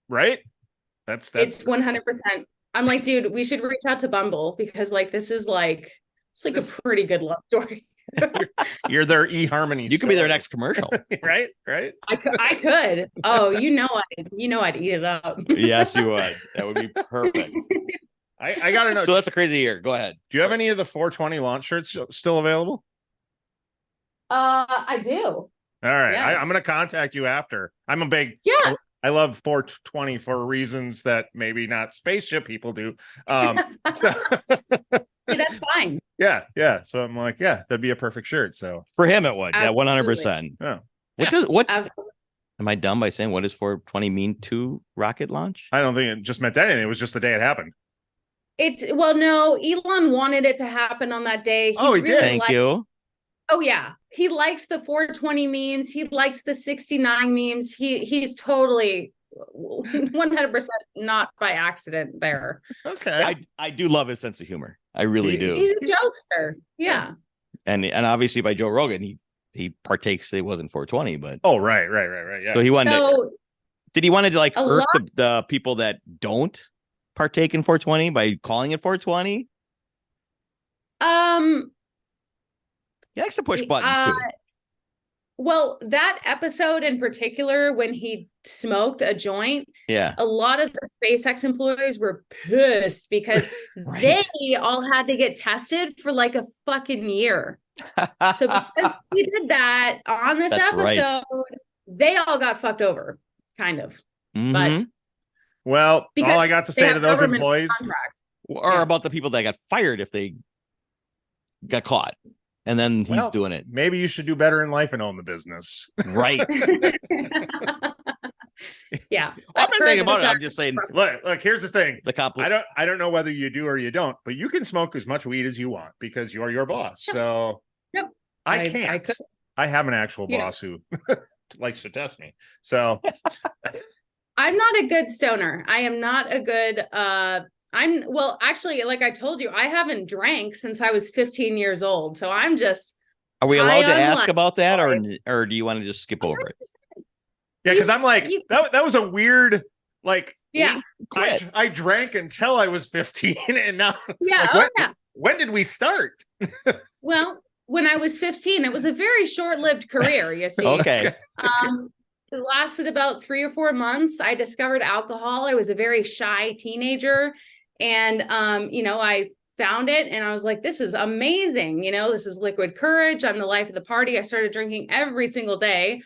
[SPEAKER 4] Right? That's
[SPEAKER 2] It's 100%. I'm like, dude, we should reach out to Bumble because like this is like it's like a pretty good love story.
[SPEAKER 4] you're their eHarmony.
[SPEAKER 1] You could be their next commercial.
[SPEAKER 4] right?
[SPEAKER 2] I could. Oh, I'd eat it up.
[SPEAKER 1] Yes, you would. That would be perfect.
[SPEAKER 4] I gotta know.
[SPEAKER 1] So that's a crazy year. Go ahead.
[SPEAKER 4] Do you have any of the 420 launch shirts still available?
[SPEAKER 2] I do.
[SPEAKER 4] All right.
[SPEAKER 2] Yes.
[SPEAKER 4] I'm gonna contact you after. I'm a big
[SPEAKER 2] Yeah.
[SPEAKER 4] I love 420 for reasons that maybe not spaceship people do. So
[SPEAKER 2] Yeah, that's fine.
[SPEAKER 4] yeah. So I'm like, yeah, that'd be a perfect shirt. So
[SPEAKER 1] For him, it would. Yeah,
[SPEAKER 2] Absolutely.
[SPEAKER 1] 100%.
[SPEAKER 4] yeah.
[SPEAKER 1] What
[SPEAKER 2] Absolutely.
[SPEAKER 1] am I dumb by saying what does 420 mean to rocket launch?
[SPEAKER 4] I don't think it just meant anything. It was just the day it happened.
[SPEAKER 2] No, Elon wanted it to happen on that day.
[SPEAKER 4] He did.
[SPEAKER 1] Thank you.
[SPEAKER 2] Oh yeah. He likes the 420 memes. He likes the 69 memes. He's totally 100% not by accident there.
[SPEAKER 4] Okay.
[SPEAKER 1] I do love his sense of humor. I really do.
[SPEAKER 2] He's a jokester. Yeah.
[SPEAKER 1] And obviously by Joe Rogan, he partakes. It wasn't 420, but
[SPEAKER 4] Oh, right. Yeah.
[SPEAKER 1] so he wanted. Did he want to like
[SPEAKER 2] A
[SPEAKER 1] hurt
[SPEAKER 2] lot-
[SPEAKER 1] the people that don't partake in 420 by calling it 420? He likes to push buttons too.
[SPEAKER 2] Well, that episode in particular, when he smoked a joint,
[SPEAKER 1] Yeah.
[SPEAKER 2] a lot of the SpaceX employees were pissed because
[SPEAKER 1] Right.
[SPEAKER 2] they all had to get tested for like a fucking year. So because he did that on this
[SPEAKER 1] That's right.
[SPEAKER 2] episode, they all got fucked over, kind of.
[SPEAKER 1] Mhm.
[SPEAKER 4] Well,
[SPEAKER 2] Because
[SPEAKER 4] all I got to
[SPEAKER 2] they
[SPEAKER 4] say
[SPEAKER 2] have
[SPEAKER 4] to those
[SPEAKER 2] government
[SPEAKER 4] employees,
[SPEAKER 2] contracts.
[SPEAKER 1] Or
[SPEAKER 2] Yeah.
[SPEAKER 1] about the people that got fired if they got caught, and then he's
[SPEAKER 4] well,
[SPEAKER 1] doing it
[SPEAKER 4] maybe you should do better in life and own the business.
[SPEAKER 1] right.
[SPEAKER 2] Yeah.
[SPEAKER 1] I'm not saying about it. I'm just saying
[SPEAKER 4] Look, here's the thing.
[SPEAKER 1] the compliment.
[SPEAKER 4] I don't know whether you do or you don't, but you can smoke as much weed as you want because you're your boss. So
[SPEAKER 2] Yep.
[SPEAKER 4] I can't.
[SPEAKER 2] I could.
[SPEAKER 4] I have an actual
[SPEAKER 2] Yeah.
[SPEAKER 4] boss who likes to test me. So
[SPEAKER 2] I'm not a good stoner. I am not a good actually, like I told you, I haven't drank since I was 15 years old. So I'm just
[SPEAKER 1] Are we allowed to
[SPEAKER 2] high on
[SPEAKER 1] ask
[SPEAKER 2] life.
[SPEAKER 1] about that, or do you want to just skip over it?
[SPEAKER 4] yeah, because I'm like, that was a weird, like,
[SPEAKER 2] Yeah.
[SPEAKER 1] Quit.
[SPEAKER 4] I drank until I was 15, and now
[SPEAKER 2] Yeah.
[SPEAKER 4] like,
[SPEAKER 2] Yeah.
[SPEAKER 4] when did we start?
[SPEAKER 2] Well, when I was 15, it was a very short-lived career, you see.
[SPEAKER 1] Okay.
[SPEAKER 2] It lasted about 3 or 4 months. I discovered alcohol. I was a very shy teenager. And I found it and I was like, this is amazing. This is liquid courage. I'm the life of the party. I started drinking every single day.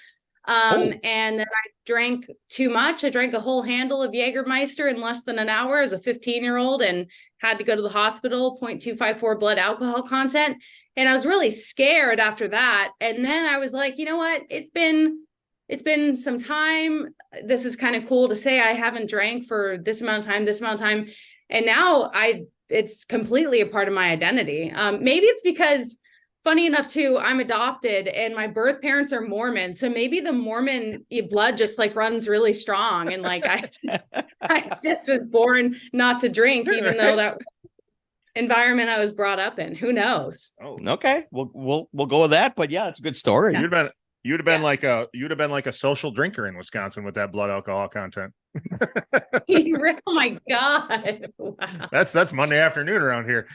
[SPEAKER 2] And then I drank too much. I drank a whole handle of Jägermeister in less than an hour as a 15-year-old and had to go to the hospital, 0.254 blood alcohol content. And I was really scared after that. And then I was like, you know what? It's been some time. This is kind of cool to say I haven't drank for this amount of time. And now it's completely a part of my identity. Maybe it's because, funny enough too, I'm adopted and my birth parents are Mormon. So maybe the Mormon blood just like runs really strong. And like, I just was born not to drink, even though that was the environment I was brought up in. Who knows?
[SPEAKER 4] Oh,
[SPEAKER 1] Okay. We'll go with that. But yeah, it's a good story.
[SPEAKER 4] you'd have been like a social drinker in Wisconsin with that blood alcohol content.
[SPEAKER 2] Oh my God. Wow.
[SPEAKER 4] That's Monday afternoon around here.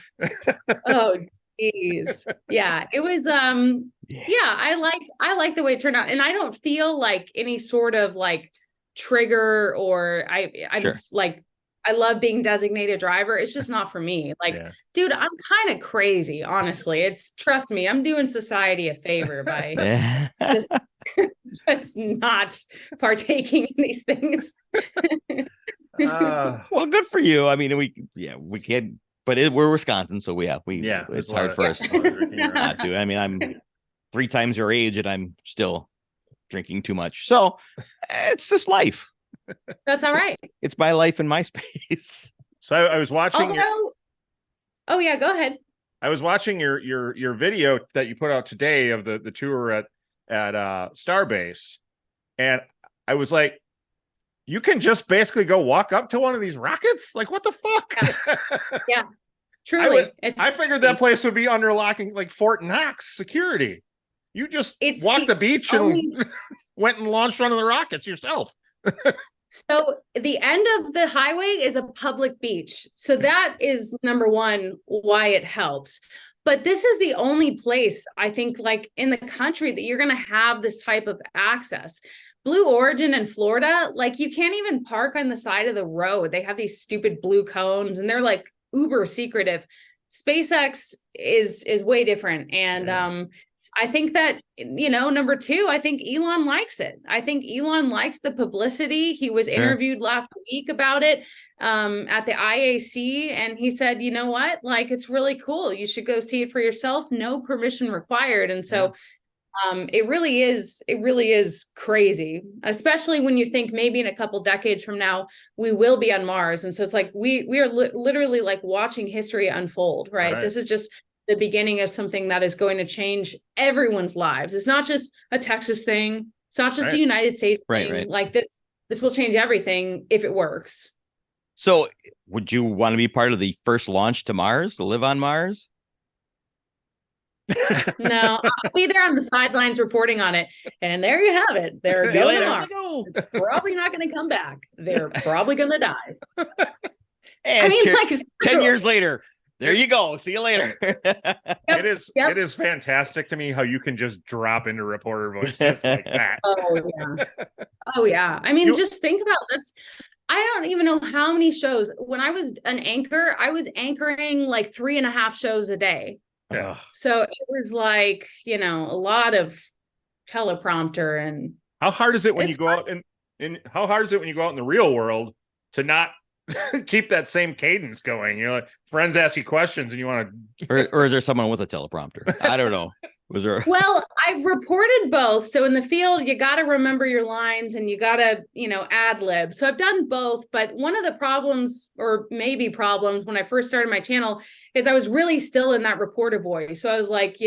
[SPEAKER 2] Oh geez. Yeah, it was I like the way it turned out. And I don't feel like any sort of like trigger or I'm
[SPEAKER 1] Sure.
[SPEAKER 2] like I love being designated driver. It's just not for me. Like, dude, I'm kind of crazy, honestly. Trust me, I'm doing society a favor by
[SPEAKER 1] Yeah.
[SPEAKER 2] just not partaking in these things.
[SPEAKER 1] Well, good for you. I mean, we can't, but we're Wisconsin, so it's hard for us not to. I mean, I'm 3 times your age and I'm still drinking too much. So it's just life.
[SPEAKER 2] That's all right.
[SPEAKER 1] It's my life in my space.
[SPEAKER 4] So I was watching.
[SPEAKER 2] Oh yeah, go ahead.
[SPEAKER 4] I was watching your video that you put out today of the tour at Starbase, and I was like, you can just basically go walk up to one of these rockets? Like, what the fuck?
[SPEAKER 2] Yeah. Truly.
[SPEAKER 4] I figured that place would be under locking, like Fort Knox security. You just walked the beach and went and launched one of the rockets yourself.
[SPEAKER 2] So the end of the highway is a public beach. So that is number one, why it helps. But this is the only place, I think, like in the country that you're going to have this type of access. Blue Origin in Florida, like you can't even park on the side of the road. They have these stupid blue cones and they're like uber secretive. SpaceX is way different. And I think that, number two, I think Elon likes it. I think Elon likes the publicity. He was interviewed last week about it at the IAC. And he said, you know what, like, it's really cool. You should go see it for yourself. No permission required. And so it really is crazy, especially when you think maybe in a couple decades from now, we will be on Mars. And so it's like, we are literally like watching history unfold, right? This is just the beginning of something that is going to change everyone's lives. It's not just a Texas thing. It's not just a United States thing.
[SPEAKER 1] Right.
[SPEAKER 2] Like this will change everything if it works.
[SPEAKER 1] So would you want to be part of the first launch to Mars, to live on Mars?
[SPEAKER 2] No, I'll be there on the sidelines reporting on it. And there you have it. They're going to Mars. They're probably not going to come back. They're probably going to die.
[SPEAKER 1] And 10 years later, there you go. See you later.
[SPEAKER 4] It is fantastic to me how you can just drop into reporter voice just like that.
[SPEAKER 2] Oh yeah. I mean, just think about that's. I don't even know how many shows. When I was an anchor, I was anchoring like 3.5 shows a day.
[SPEAKER 4] Yeah.
[SPEAKER 2] So it was like, a lot of teleprompter. And
[SPEAKER 4] how hard is it when you go out and how hard is it when you go out in the real world to not keep that same cadence going? Like friends ask you questions and you want to
[SPEAKER 1] or is there someone with a teleprompter? I don't know. Was there?
[SPEAKER 2] Well, I reported both. So in the field, you got to remember your lines and you got to, ad lib. So I've done both. But one of the problems, or maybe problems, when I first started my channel is I was really still in that reporter voice. So I was like,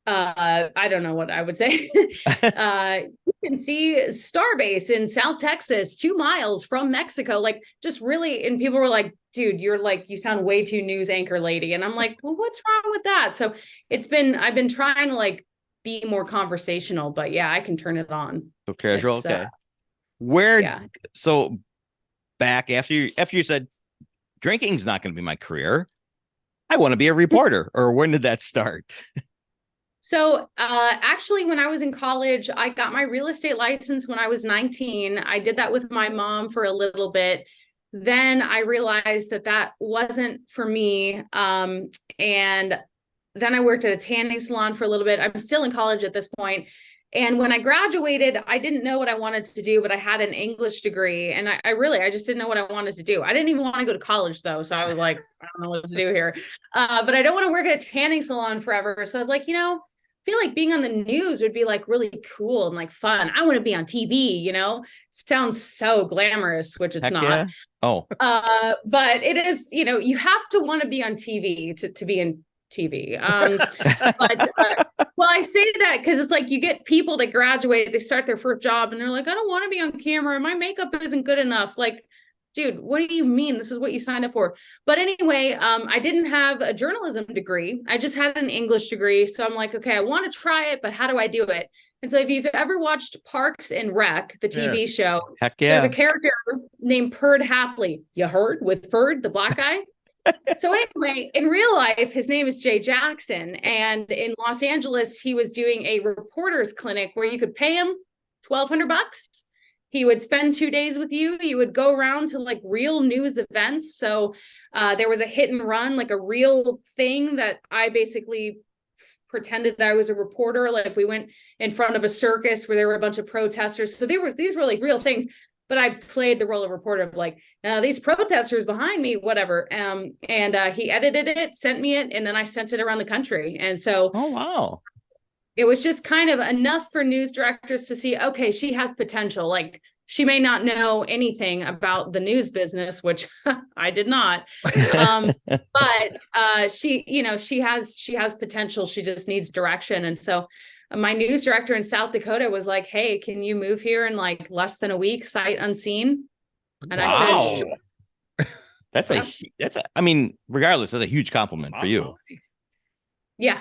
[SPEAKER 2] I don't know what I would say. You can see Starbase in South Texas, 2 miles from Mexico, like just really. And people were like, dude, you sound way too news anchor lady. And I'm like, well, what's wrong with that? So I've been trying to like be more conversational, but yeah, I can turn it on.
[SPEAKER 1] So casual. Okay. So back after you said drinking's not going to be my career, I want to be a reporter. Or when did that start?
[SPEAKER 2] So actually, when I was in college, I got my real estate license when I was 19. I did that with my mom for a little bit. Then I realized that wasn't for me. And then I worked at a tanning salon for a little bit. I'm still in college at this point. And when I graduated, I didn't know what I wanted to do, but I had an English degree. And I just didn't know what I wanted to do. I didn't even want to go to college, though. So I was like, I don't know what to do here. But I don't want to work at a tanning salon forever. So I was like, I feel like being on the news would be like really cool and like fun. I want to be on TV, sounds so glamorous, which it's not.
[SPEAKER 1] Yeah. Oh,
[SPEAKER 2] but it is, you have to want to be on TV to be in TV. Well, I say that because it's like you get people that graduate, they start their first job and they're like, I don't want to be on camera. My makeup isn't good enough. Like, dude, what do you mean? This is what you signed up for. But anyway, I didn't have a journalism degree. I just had an English degree. So I'm like, okay, I want to try it, but how do I do it? And so if you've ever watched Parks and Rec, the TV show,
[SPEAKER 1] heck yeah,
[SPEAKER 2] there's a character named Perd Hapley. You heard with Perd, the black guy? So anyway, in real life, his name is Jay Jackson. And in Los Angeles, he was doing a reporter's clinic where you could pay him $1,200. He would spend 2 days with you. You would go around to like real news events. So there was a hit and run, like a real thing that I basically pretended I was a reporter. Like we went in front of a circus where there were a bunch of protesters. So these were like real things. But I played the role of reporter of like, these protesters behind me, whatever. And he edited it, sent me it, and then I sent it around the country. And so,
[SPEAKER 1] oh, wow.
[SPEAKER 2] It was just kind of enough for news directors to see, okay, she has potential. Like she may not know anything about the news business, which I did not. But she has potential. She just needs direction. And so my news director in South Dakota was like, hey, can you move here in like less than a week, sight unseen? And I said, sure.
[SPEAKER 1] I mean, regardless, that's a huge compliment for you.
[SPEAKER 2] Yeah.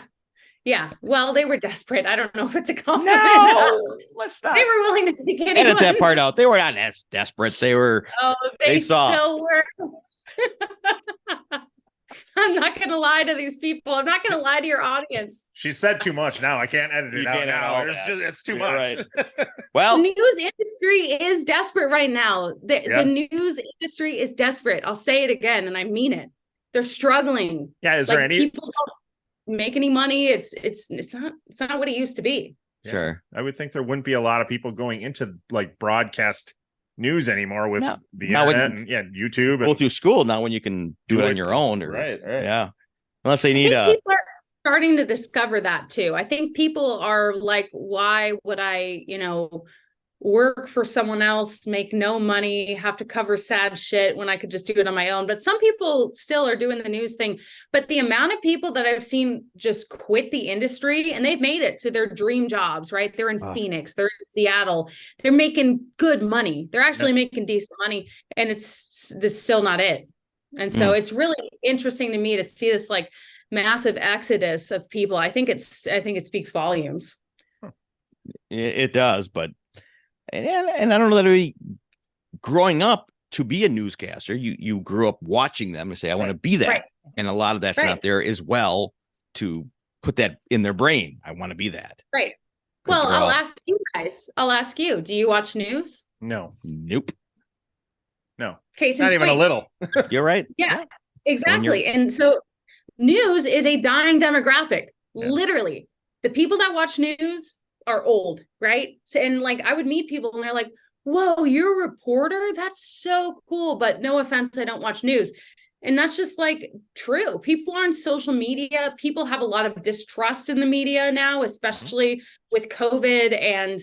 [SPEAKER 2] Yeah. Well, they were desperate. I don't know if it's a compliment.
[SPEAKER 1] No, let's not.
[SPEAKER 2] They were willing to take anyone.
[SPEAKER 1] Edit that part out. They were not as desperate. They were.
[SPEAKER 2] Oh, they
[SPEAKER 1] saw.
[SPEAKER 2] so were. I'm not going to lie to these people. I'm not going to lie to your audience.
[SPEAKER 4] She said too much. Now I can't edit it out now. It's too much.
[SPEAKER 1] Right. Well,
[SPEAKER 2] the news industry is desperate right now. The news industry is desperate. I'll say it again, and I mean it. They're struggling.
[SPEAKER 4] Yeah. Is there any
[SPEAKER 2] people don't make any money? It's not what it used to be.
[SPEAKER 1] Sure.
[SPEAKER 4] I would think there wouldn't be a lot of people going into like broadcast news anymore with the internet and YouTube.
[SPEAKER 1] Go through school now when you can do it on your own.
[SPEAKER 4] Right.
[SPEAKER 1] Yeah. Unless they need
[SPEAKER 2] people are starting to discover that too. I think people are like, why would I, work for someone else, make no money, have to cover sad shit when I could just do it on my own? But some people still are doing the news thing. But the amount of people that I've seen just quit the industry and they've made it to their dream jobs, right? They're in Phoenix, they're in Seattle, they're making good money. They're actually making decent money, and it's still not it. And so it's really interesting to me to see this like massive exodus of people. I think it speaks volumes.
[SPEAKER 1] It does, but and I don't know that we growing up to be a newscaster, you grew up watching them and say, I want to be that. Right. And a lot of that's not there as well to put that in their brain. I want to be that.
[SPEAKER 2] Right. Well, I'll ask you guys. I'll ask you. Do you watch news?
[SPEAKER 4] No.
[SPEAKER 1] Nope.
[SPEAKER 4] No.
[SPEAKER 2] Case
[SPEAKER 4] not even a little.
[SPEAKER 1] You're right.
[SPEAKER 2] Yeah, exactly. And so news is a dying demographic. Yeah. Literally. The people that watch news are old, right? So, and like I would meet people and they're like, whoa, you're a reporter? That's so cool. But no offense, I don't watch news. And that's just like true. People are on social media. People have a lot of distrust in the media now, especially with COVID and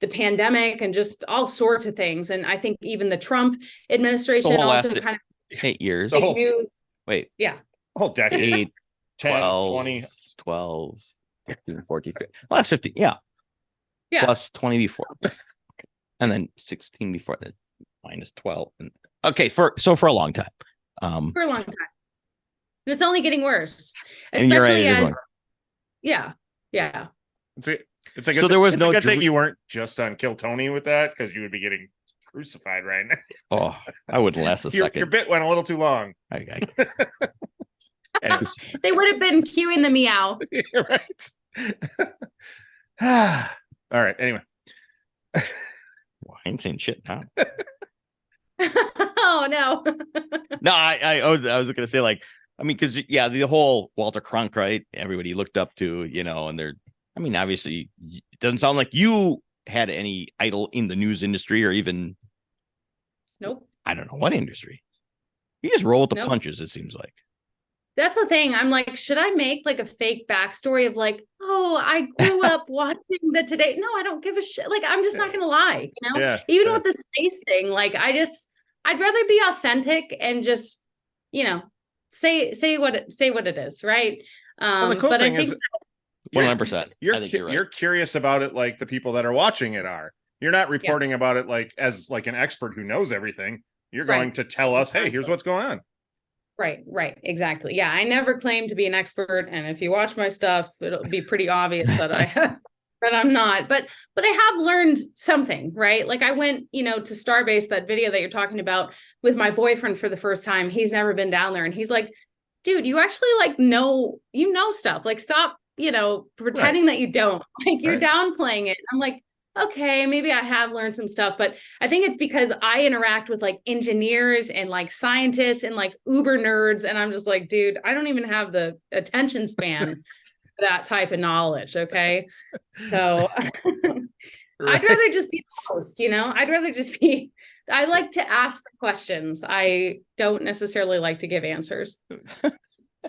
[SPEAKER 2] the pandemic and just all sorts of things. And I think even the Trump administration also kind of
[SPEAKER 1] 8 years. Wait.
[SPEAKER 2] Yeah.
[SPEAKER 4] Whole decade. 10, 20.
[SPEAKER 1] 12, 15, 14, 15. Last 15. Yeah. Plus 20 before. And then 16 before that, minus 12. And okay, for a long time.
[SPEAKER 2] For a long time. And it's only getting worse.
[SPEAKER 1] Especially
[SPEAKER 2] as yeah.
[SPEAKER 4] It's like
[SPEAKER 1] so there was no
[SPEAKER 4] good thing you weren't just on Kill Tony with that, because you would be getting crucified right now.
[SPEAKER 1] Oh, I wouldn't last a second.
[SPEAKER 4] Your bit went a little too long.
[SPEAKER 1] Anyway.
[SPEAKER 2] They would have been cueing the meow.
[SPEAKER 4] Right. All right. Anyway.
[SPEAKER 1] Well, I ain't saying shit now.
[SPEAKER 2] Oh no.
[SPEAKER 1] No, I was going to say, like, I mean, because the whole Walter Cronkite, everybody looked up to, and obviously it doesn't sound like you had any idol in the news industry or even
[SPEAKER 2] nope.
[SPEAKER 1] I don't know what industry. You just roll with the punches, it seems like.
[SPEAKER 2] That's the thing. I'm like, should I make like a fake backstory of like, oh, I grew up watching the Today? No, I don't give a shit. Like, I'm just not going to lie, Even with the space thing, like, I'd rather be authentic and just, say what it is. Right.
[SPEAKER 4] Well, the cool
[SPEAKER 2] but
[SPEAKER 4] thing
[SPEAKER 2] I think
[SPEAKER 1] 100%.
[SPEAKER 4] You're curious about it. Like the people that are watching it are. You're not reporting about it like as like an expert who knows everything. You're going to tell us, hey, here's what's going on.
[SPEAKER 2] Right. Exactly. Yeah. I never claim to be an expert. And if you watch my stuff, it'll be pretty obvious that I'm not, but I have learned something, right? Like I went, to Starbase, that video that you're talking about, with my boyfriend for the first time. He's never been down there. And he's like, dude, you actually like know stuff. Like stop, pretending that you don't. Like you're downplaying it. I'm like, okay, maybe I have learned some stuff, but I think it's because I interact with like engineers and like scientists and like uber nerds. And I'm just like, dude, I don't even have the attention span for that type of knowledge. Okay. So I'd rather just be the host, I'd rather just be, I like to ask the questions. I don't necessarily like to give answers.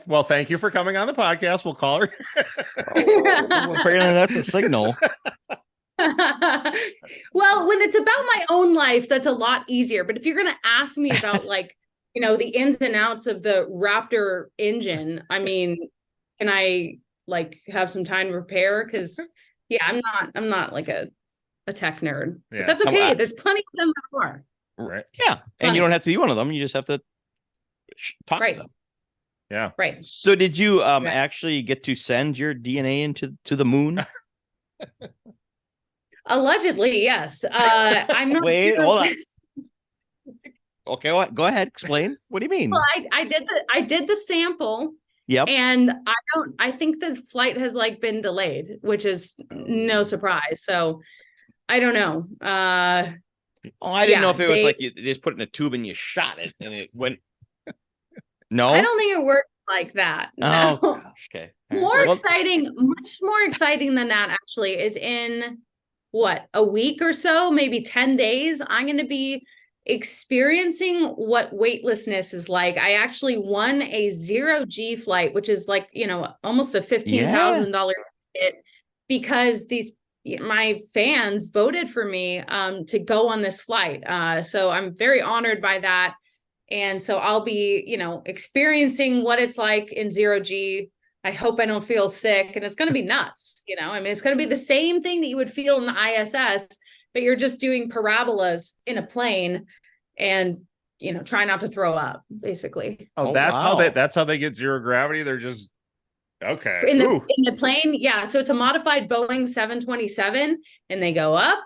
[SPEAKER 4] Well, thank you for coming on the podcast. We'll call her.
[SPEAKER 1] Apparently that's a signal.
[SPEAKER 2] Well, when it's about my own life, that's a lot easier. But if you're going to ask me about like, the ins and outs of the Raptor engine, I mean, can I like have some time to prepare? Because Yeah, I'm not like a tech nerd.
[SPEAKER 4] Yeah.
[SPEAKER 2] But that's okay. There's plenty of them that are.
[SPEAKER 4] Right.
[SPEAKER 1] Yeah. And you don't have to be one of them. You just have to talk
[SPEAKER 2] Right.
[SPEAKER 1] to them.
[SPEAKER 4] Yeah.
[SPEAKER 2] Right.
[SPEAKER 1] So did you actually get to send your DNA into the moon?
[SPEAKER 2] Allegedly, yes. I'm not
[SPEAKER 1] Wait,
[SPEAKER 2] sure.
[SPEAKER 1] hold on. Okay, go ahead. Explain. What do you mean?
[SPEAKER 2] Well, I did the sample.
[SPEAKER 1] Yep.
[SPEAKER 2] And I think the flight has like been delayed, which is no surprise. So I don't know.
[SPEAKER 1] I didn't know if it was like you just put it in a tube and you shot it and it went. No,
[SPEAKER 2] I don't think it worked like that. No.
[SPEAKER 1] Oh, okay.
[SPEAKER 2] Much more exciting than that actually is in what, a week or so, maybe 10 days. I'm going to be experiencing what weightlessness is like. I actually won a 0G flight, which is like, almost a $15,000 ticket, because my fans voted for me to go on this flight. So I'm very honored by that. And so I'll be, experiencing what it's like in 0G. I hope I don't feel sick, and it's going to be nuts. I mean, it's going to be the same thing that you would feel in the ISS, but you're just doing parabolas in a plane and, try not to throw up, basically.
[SPEAKER 4] Oh, that's how they get zero gravity. They're just, okay.
[SPEAKER 2] In the plane. Yeah. So it's a modified Boeing 727, and they go up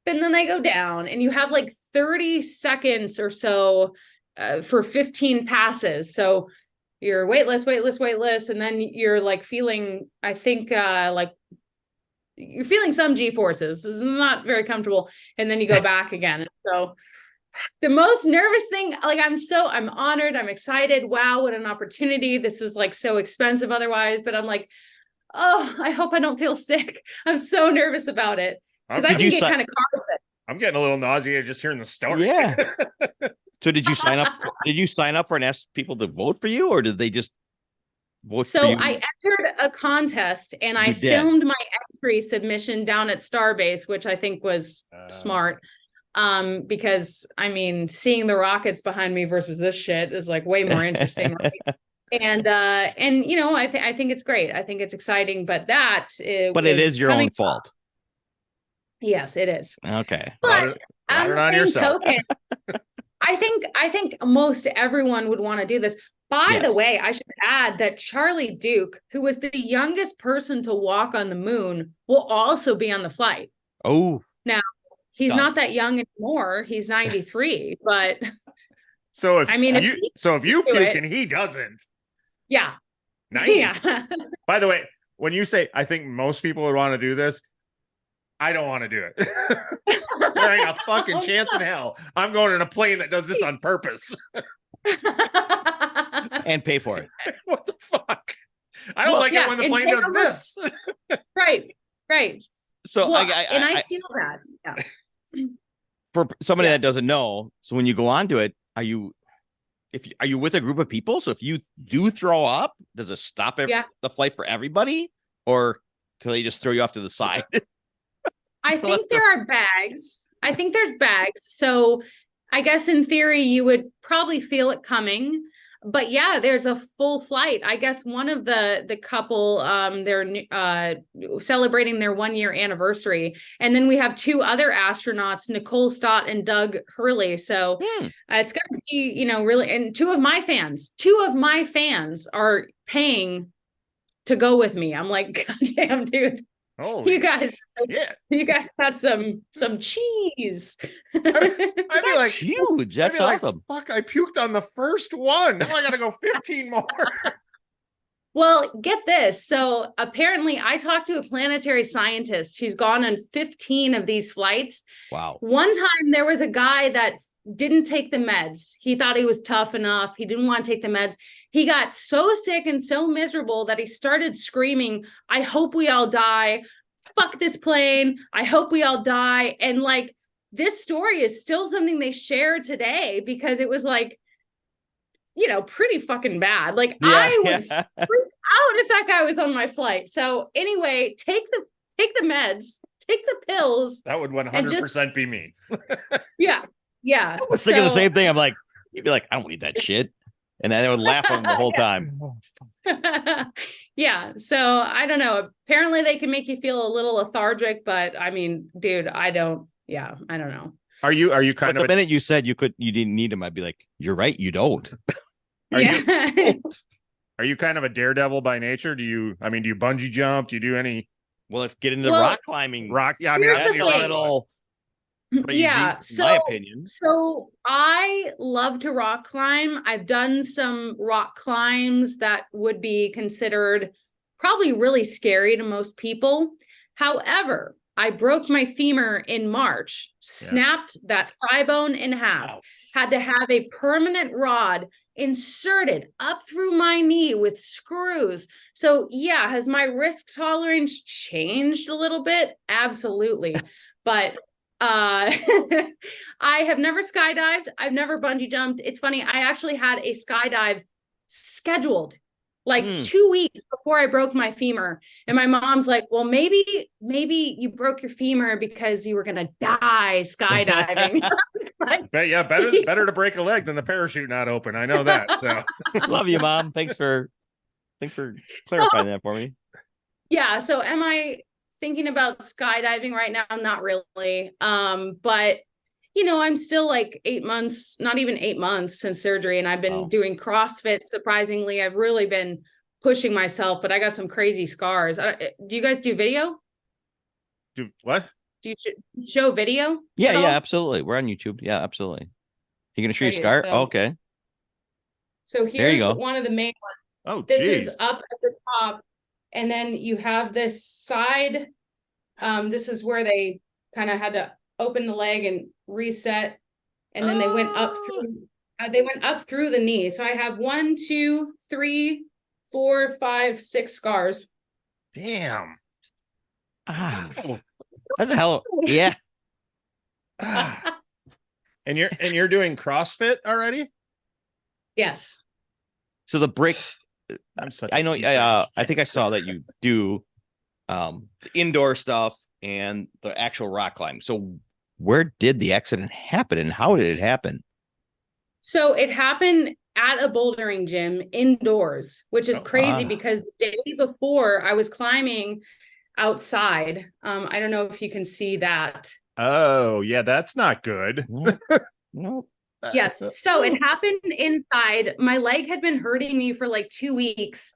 [SPEAKER 2] and then they go down, and you have like 30 seconds or so for 15 passes. So you're weightless, and then you're like feeling, I think, like you're feeling some G forces. This is not very comfortable. And then you go back again. So the most nervous thing, like I'm honored. I'm excited. Wow, what an opportunity. This is like so expensive otherwise, but I'm like, oh, I hope I don't feel sick. I'm so nervous about it. Because I can get kind of caught with it.
[SPEAKER 4] I'm getting a little nauseated just hearing the story.
[SPEAKER 1] Yeah. So did you sign up? Did you sign up for and ask people to vote for you, or did they just vote for you?
[SPEAKER 2] So I entered a contest, and I filmed my entry submission down at Starbase, which I think was smart. Because I mean, seeing the rockets behind me versus this shit is like way more interesting. Right? And I think it's great. I think it's exciting, but it is
[SPEAKER 1] your own fault.
[SPEAKER 2] Yes, it is.
[SPEAKER 1] Okay.
[SPEAKER 2] But on the same token, I think most everyone would want to do this. By the way, I should add that Charlie Duke, who was the youngest person to walk on the moon, will also be on the flight.
[SPEAKER 1] Oh.
[SPEAKER 2] Now, he's not that young anymore. He's 93, but
[SPEAKER 4] so if you puke and he doesn't.
[SPEAKER 2] Yeah.
[SPEAKER 4] Nice. Yeah. By the way, when you say I think most people would want to do this, I don't want to do it. There ain't a fucking chance in hell. I'm going in a plane that does this on purpose.
[SPEAKER 1] And pay for it.
[SPEAKER 4] What the fuck? I don't like it when the plane does this.
[SPEAKER 2] Right.
[SPEAKER 1] So
[SPEAKER 2] I feel that. Yeah.
[SPEAKER 1] For somebody that doesn't know, so when you go onto it, are you with a group of people? So if you do throw up, does it stop the flight for everybody, or do they just throw you off to the side?
[SPEAKER 2] I think there are bags. I think there's bags. So I guess in theory, you would probably feel it coming. But yeah, there's a full flight. I guess one of the couple, they're celebrating their 1-year anniversary. And then we have 2 other astronauts, Nicole Stott and Doug Hurley. So it's going to be, really, and 2 of my fans are paying to go with me. I'm like, God damn, dude.
[SPEAKER 4] Holy
[SPEAKER 2] you guys had some cheese.
[SPEAKER 4] I'd be like,
[SPEAKER 1] huge. That's awesome.
[SPEAKER 4] Fuck, I puked on the first one. Now I gotta go 15 more.
[SPEAKER 2] Well, get this. So apparently I talked to a planetary scientist who's gone on 15 of these flights.
[SPEAKER 1] Wow.
[SPEAKER 2] One time there was a guy that didn't take the meds. He thought he was tough enough. He didn't want to take the meds. He got so sick and so miserable that he started screaming, I hope we all die. Fuck this plane. I hope we all die. And like, this story is still something they share today because it was like, pretty fucking bad. Like I would freak out if that guy was on my flight. So anyway, take the meds, take the pills.
[SPEAKER 4] That would 100% be me.
[SPEAKER 2] Yeah.
[SPEAKER 1] I was thinking the same thing. I'm like, you'd be like, I don't need that shit. And I would laugh at them the whole time.
[SPEAKER 2] Yeah. So I don't know. Apparently they can make you feel a little lethargic, but I mean, dude, I don't know.
[SPEAKER 4] Are you
[SPEAKER 1] But
[SPEAKER 4] kind
[SPEAKER 1] the
[SPEAKER 4] of
[SPEAKER 1] minute you said you didn't need them, I'd be like, you're right, you don't.
[SPEAKER 4] Are
[SPEAKER 2] Yeah.
[SPEAKER 4] are you kind of a daredevil by nature? Do you bungee jump? Do you do any
[SPEAKER 1] Well, let's get into
[SPEAKER 2] Well,
[SPEAKER 1] rock climbing.
[SPEAKER 4] rock? Yeah, I mean,
[SPEAKER 2] Here's
[SPEAKER 1] That'd
[SPEAKER 2] the
[SPEAKER 1] be a
[SPEAKER 2] thing.
[SPEAKER 1] little crazy,
[SPEAKER 2] Yeah,
[SPEAKER 1] in my opinion.
[SPEAKER 2] so I love to rock climb. I've done some rock climbs that would be considered probably really scary to most people. However, I broke my femur in March, snapped that thigh bone in half,
[SPEAKER 1] Wow.
[SPEAKER 2] had to have a permanent rod inserted up through my knee with screws. So yeah, has my risk tolerance changed a little bit? Absolutely. But I have never skydived. I've never bungee jumped. It's funny. I actually had a skydive scheduled like 2 weeks before I broke my femur. And my mom's like, well, maybe you broke your femur because you were going to die skydiving.
[SPEAKER 4] better to break a leg than the parachute not open. I know that. So
[SPEAKER 1] Love you, Mom. Thanks for clarifying that for me.
[SPEAKER 2] Yeah. So am I thinking about skydiving right now? Not really. But I'm still like 8 months, not even 8 months since surgery. And I've been doing CrossFit. Surprisingly, I've really been pushing myself, but I got some crazy scars. Do you guys do video?
[SPEAKER 4] do what?
[SPEAKER 2] Do you show video?
[SPEAKER 1] Yeah, absolutely. We're on YouTube. Yeah, absolutely. You gonna show your scar? Okay.
[SPEAKER 2] So
[SPEAKER 1] There you
[SPEAKER 2] here's
[SPEAKER 1] go.
[SPEAKER 2] one of the main ones.
[SPEAKER 4] Oh,
[SPEAKER 2] This
[SPEAKER 4] geez.
[SPEAKER 2] is up at the top. And then you have this side. This is where they kind of had to open the leg and reset. And then they went up through the knee. So I have 1, 2, 3, 4, 5, 6 scars.
[SPEAKER 4] Damn.
[SPEAKER 1] What the hell? Yeah.
[SPEAKER 4] And you're doing CrossFit already?
[SPEAKER 2] Yes.
[SPEAKER 1] So the break, I know. I think I
[SPEAKER 4] Yes.
[SPEAKER 1] saw that you do indoor stuff and the actual rock climb. So where did the accident happen and how did it happen?
[SPEAKER 2] So it happened at a bouldering gym indoors, which is crazy because the day before I was climbing outside. I don't know if you can see that.
[SPEAKER 4] Oh, yeah, that's not good.
[SPEAKER 1] No.
[SPEAKER 2] Yes. So it happened inside. My leg had been hurting me for like 2 weeks.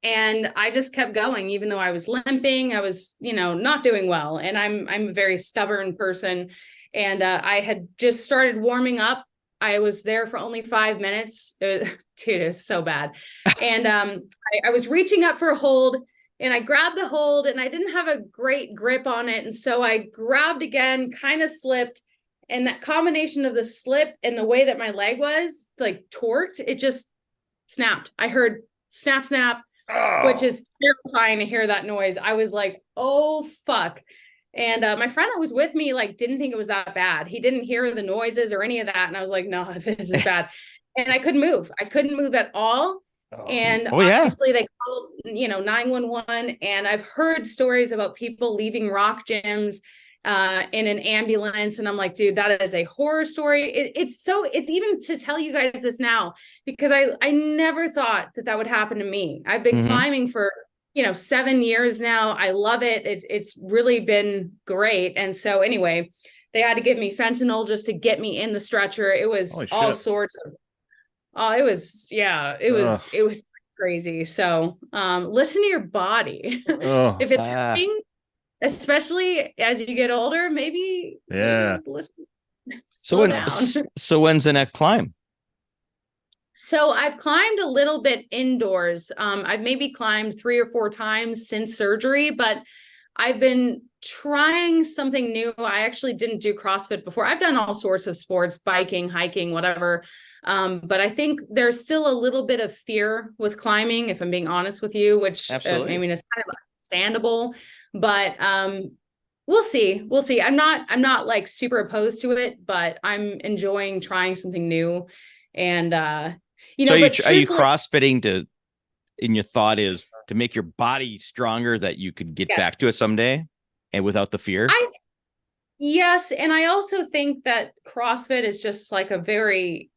[SPEAKER 2] And I just kept going, even though I was limping. I was, not doing well. And I'm a very stubborn person. And I had just started warming up. I was there for only 5 minutes. Dude, it was so bad. And I was reaching up for a hold. And I grabbed the hold and I didn't have a great grip on it. And so I grabbed again, kind of slipped. And that combination of the slip and the way that my leg was like torqued, it just snapped. I heard snap, snap, which is terrifying to hear that noise. I was like, oh, fuck. And my friend that was with me, like, didn't think it was that bad. He didn't hear the noises or any of that. And I was like, no, this is bad. And I couldn't move. I couldn't move at all. And obviously they called, 911. And I've heard stories about people leaving rock gyms in an ambulance. And I'm like, dude, that is a horror story. It's even to tell you guys this now, because I never thought that would happen to me. I've been climbing for, 7 years now. I love it. It's really been great. And so anyway, they had to give me fentanyl just to get me in the stretcher. It was all sorts of, it was crazy. So listen to your body. If it's hurting, especially as you get older, maybe listen.
[SPEAKER 1] So when's the next climb?
[SPEAKER 2] So I've climbed a little bit indoors. I've maybe climbed 3 or 4 times since surgery, but I've been trying something new. I actually didn't do CrossFit before. I've done all sorts of sports, biking, hiking, whatever. But I think there's still a little bit of fear with climbing, if I'm being honest with you, which I mean, it's kind of understandable, but we'll see. I'm not like super opposed to it, but I'm enjoying trying something new. And are you
[SPEAKER 1] CrossFitting and your thought is to make your body stronger that you could get back to it someday and without the fear?
[SPEAKER 2] Yes, and I also think that CrossFit is just like a very,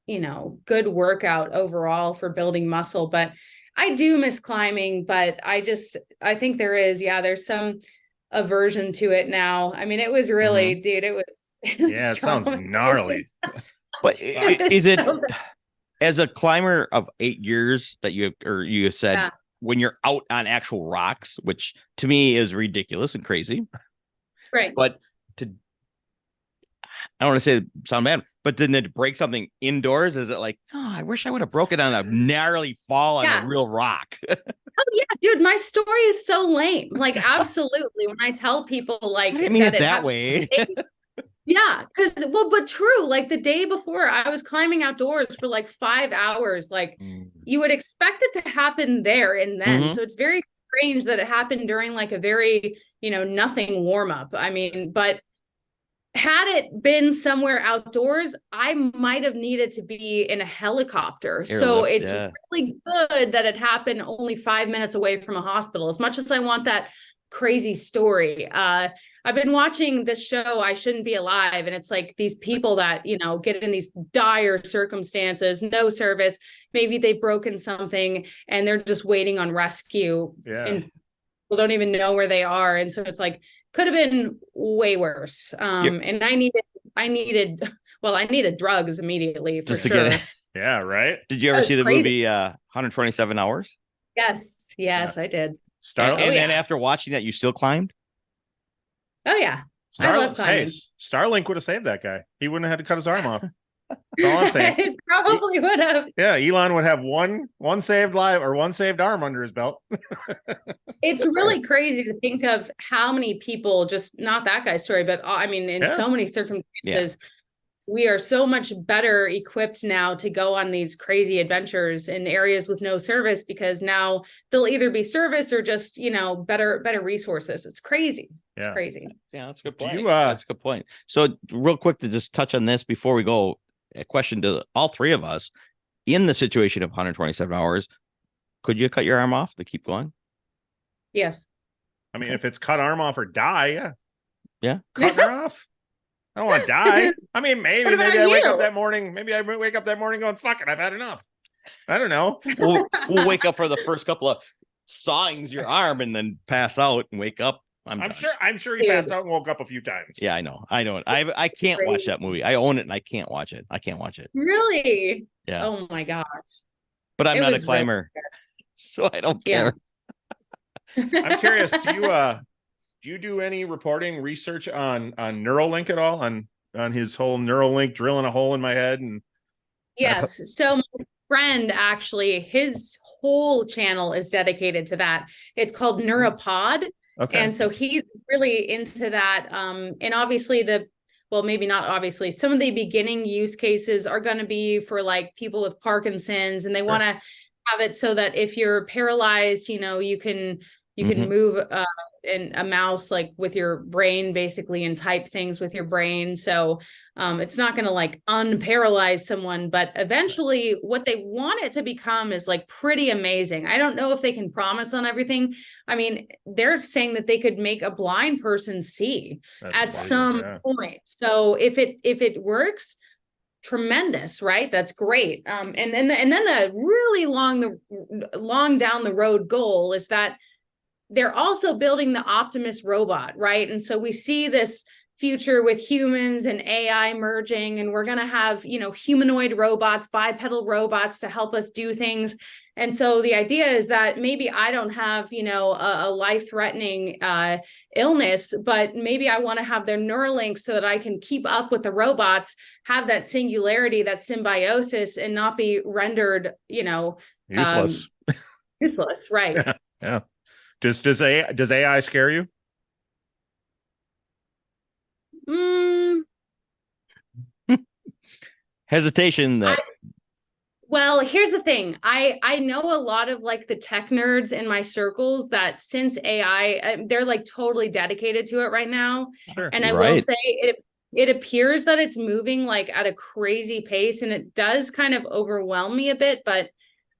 [SPEAKER 2] good workout overall for building muscle, but I do miss climbing, but I think there's some aversion to it now. I mean, it was really, dude, it was
[SPEAKER 4] Yeah, it sounds gnarly.
[SPEAKER 1] But is it
[SPEAKER 2] So-
[SPEAKER 1] as a climber of 8 years that you said
[SPEAKER 2] Yeah.
[SPEAKER 1] when you're out on actual rocks, which to me is ridiculous and crazy,
[SPEAKER 2] Right.
[SPEAKER 1] but I don't want to say sound bad, but then to break something indoors, is it like, oh, I wish I would have broken on a gnarly fall on a real rock?
[SPEAKER 2] Oh yeah, dude, my story is so lame. Like, absolutely. When I tell people like
[SPEAKER 1] I didn't mean it that
[SPEAKER 2] happened
[SPEAKER 1] way.
[SPEAKER 2] yeah, but true. Like the day before, I was climbing outdoors for like 5 hours. Like you would expect it to happen there and then. So it's very strange that it happened during like a very, nothing warm up. I mean, but had it been somewhere outdoors, I might have needed to be in a helicopter. So it's really good that it happened only 5 minutes away from a hospital. As much as I want that crazy story, I've been watching this show, I Shouldn't Be Alive, and it's like these people that, get in these dire circumstances, no service, maybe they've broken something and they're just waiting on rescue. And people don't even know where they are. And so it's like, could have been way worse. And I needed drugs immediately for
[SPEAKER 1] just to
[SPEAKER 2] sure.
[SPEAKER 1] get it.
[SPEAKER 4] Yeah, right.
[SPEAKER 1] Did you ever see the movie 127 Hours?
[SPEAKER 2] Yes, I did.
[SPEAKER 1] And then after watching that, you still climbed?
[SPEAKER 2] Oh yeah. I love climbing.
[SPEAKER 4] Starlink would have saved that guy. He wouldn't have had to cut his arm off. That's all I'm saying.
[SPEAKER 2] It probably would have.
[SPEAKER 4] Yeah, Elon would have one saved life or one saved arm under his belt.
[SPEAKER 2] It's really crazy to think of how many people, just not that guy's story, but I mean, in so many circumstances, we are so much better equipped now to go on these crazy adventures in areas with no service, because now they'll either be service or just, better resources. It's crazy. It's crazy.
[SPEAKER 1] Yeah, that's a good point.
[SPEAKER 4] That's
[SPEAKER 1] a good point. So real quick to just touch on this before we go, a question to all three of us. In the situation of 127 hours, could you cut your arm off to keep going?
[SPEAKER 2] Yes.
[SPEAKER 4] I mean, if it's cut arm off or die,
[SPEAKER 1] yeah.
[SPEAKER 4] Cut her off. I don't want to die. I mean, maybe I wake up that morning. Maybe I wake up that morning going, fuck it, I've had enough. I don't know.
[SPEAKER 1] We'll wake up for the first couple of sawings your arm and then pass out and wake up. I'm
[SPEAKER 4] sure he passed out and woke up a few times.
[SPEAKER 1] Yeah, I know. I can't watch that movie. I own it and I can't watch it.
[SPEAKER 2] Really?
[SPEAKER 1] Yeah.
[SPEAKER 2] Oh my gosh.
[SPEAKER 1] But I'm not a climber, so I don't care.
[SPEAKER 4] I'm curious. Do you do any research on Neuralink at all? On his whole Neuralink drilling a hole in my head? And
[SPEAKER 2] yes. So my friend, actually, his whole channel is dedicated to that. It's called Neuropod. Okay. And so he's really into that. And obviously maybe not obviously, some of the beginning use cases are going to be for like people with Parkinson's, and they want to have it so that if you're paralyzed, you can move in a mouse like with your brain basically and type things with your brain. So it's not going to like unparalyze someone, but eventually what they want it to become is like pretty amazing. I don't know if they can promise on everything. I mean, they're saying that they could make a blind person see at some point. So if it works, tremendous, right? That's great. And then the really long down the road goal is that they're also building the Optimus robot, right? And so we see this future with humans and AI merging, and we're going to have, humanoid robots, bipedal robots to help us do things. And so the idea is that maybe I don't have, a life-threatening illness, but maybe I want to have their Neuralink so that I can keep up with the robots, have that singularity, that symbiosis, and not be rendered,
[SPEAKER 4] useless.
[SPEAKER 2] Useless, right?
[SPEAKER 4] Yeah. Does AI scare you?
[SPEAKER 1] Hesitation that
[SPEAKER 2] well, here's the thing. I know a lot of like the tech nerds in my circles that since AI, they're like totally dedicated to it right now. Sure. And I will say it appears that it's moving like at a crazy pace, and it does kind of overwhelm me a bit, but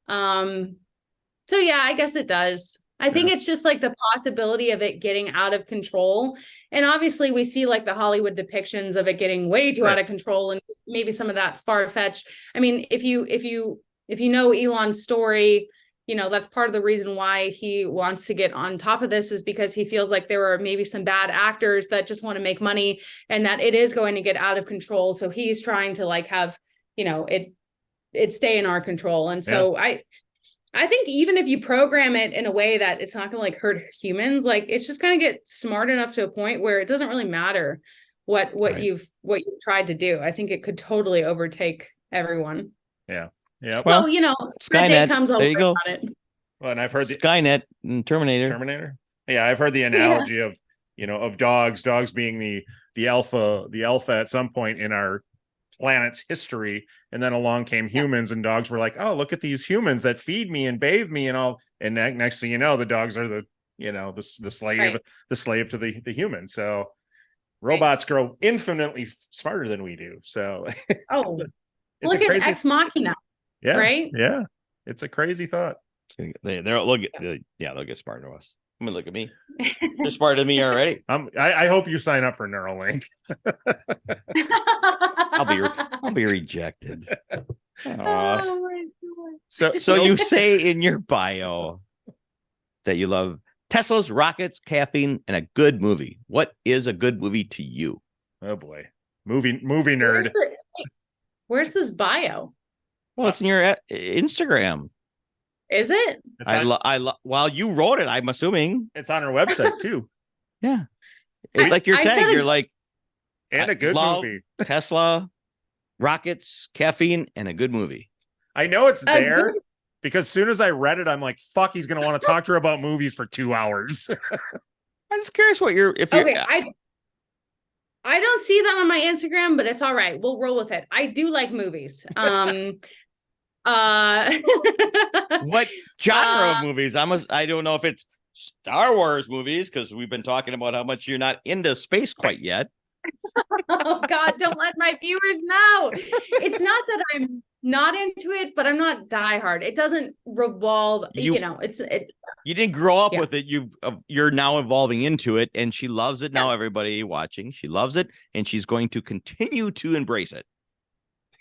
[SPEAKER 2] so yeah, I guess it does. I think it's just like the possibility of it getting out of control. And obviously we see like the Hollywood depictions of it getting way too out of control, and maybe some of that's far-fetched. I mean, if you know Elon's story, you know, that's part of the reason why he wants to get on top of this, is because he feels like there are maybe some bad actors that just want to make money and that it is going to get out of control. So he's trying to like have, you know, it stay in our control. And so I think even if you program it in a way that it's not going to like hurt humans, like it's just going to get smart enough to a point where it doesn't really matter what you've tried to do. I think it could totally overtake everyone.
[SPEAKER 4] Yeah. Yeah.
[SPEAKER 2] Well, you know, that day comes, I'll
[SPEAKER 1] there you
[SPEAKER 2] worry
[SPEAKER 1] go.
[SPEAKER 2] about it.
[SPEAKER 4] Well, and I've heard the
[SPEAKER 1] Skynet and Terminator.
[SPEAKER 4] Yeah, I've heard the analogy of, you know, of dogs being the alpha at some point in our planet's history, and then along came humans, and dogs were like, oh, look at these humans that feed me and bathe me and all, and next thing you know, the dogs are the, you know, the slave to the human. So robots grow infinitely smarter than we do. So
[SPEAKER 2] oh,
[SPEAKER 4] it's
[SPEAKER 2] look at Ex Machina.
[SPEAKER 4] Yeah,
[SPEAKER 2] right.
[SPEAKER 4] Yeah, it's a crazy thought.
[SPEAKER 1] They'll get smarter than us. I mean, look at me. They're smarter than me already.
[SPEAKER 4] I hope you sign up for Neuralink.
[SPEAKER 1] I'll be rejected.
[SPEAKER 2] Oh my God.
[SPEAKER 1] So you say in your bio that you love Teslas, rockets, caffeine, and a good movie. What is a good movie to you?
[SPEAKER 4] Oh boy, movie nerd.
[SPEAKER 2] Where's this bio?
[SPEAKER 1] Well, it's in your Instagram.
[SPEAKER 2] Is it?
[SPEAKER 1] While you wrote it, I'm assuming
[SPEAKER 4] it's on our website too.
[SPEAKER 1] Yeah, like your tag. You're like,
[SPEAKER 4] and a good movie.
[SPEAKER 1] Tesla, rockets, caffeine, and a good movie.
[SPEAKER 4] I know it's there because as soon as I read it, I'm like, fuck, he's gonna want to talk to her about movies for 2 hours.
[SPEAKER 1] I'm just curious what you're.
[SPEAKER 2] I don't see that on my Instagram, but it's all right. We'll roll with it. I do like movies.
[SPEAKER 1] What genre of movies? I don't know if it's Star Wars movies, because we've been talking about how much you're not into space quite yet.
[SPEAKER 2] Oh God, don't let my viewers know. It's not that I'm not into it, but I'm not diehard. It doesn't revolve, you know,
[SPEAKER 1] you didn't grow up with it. You're now evolving into it, and she loves it now.
[SPEAKER 2] Yes.
[SPEAKER 1] Everybody watching, she loves it, and she's going to continue to embrace it.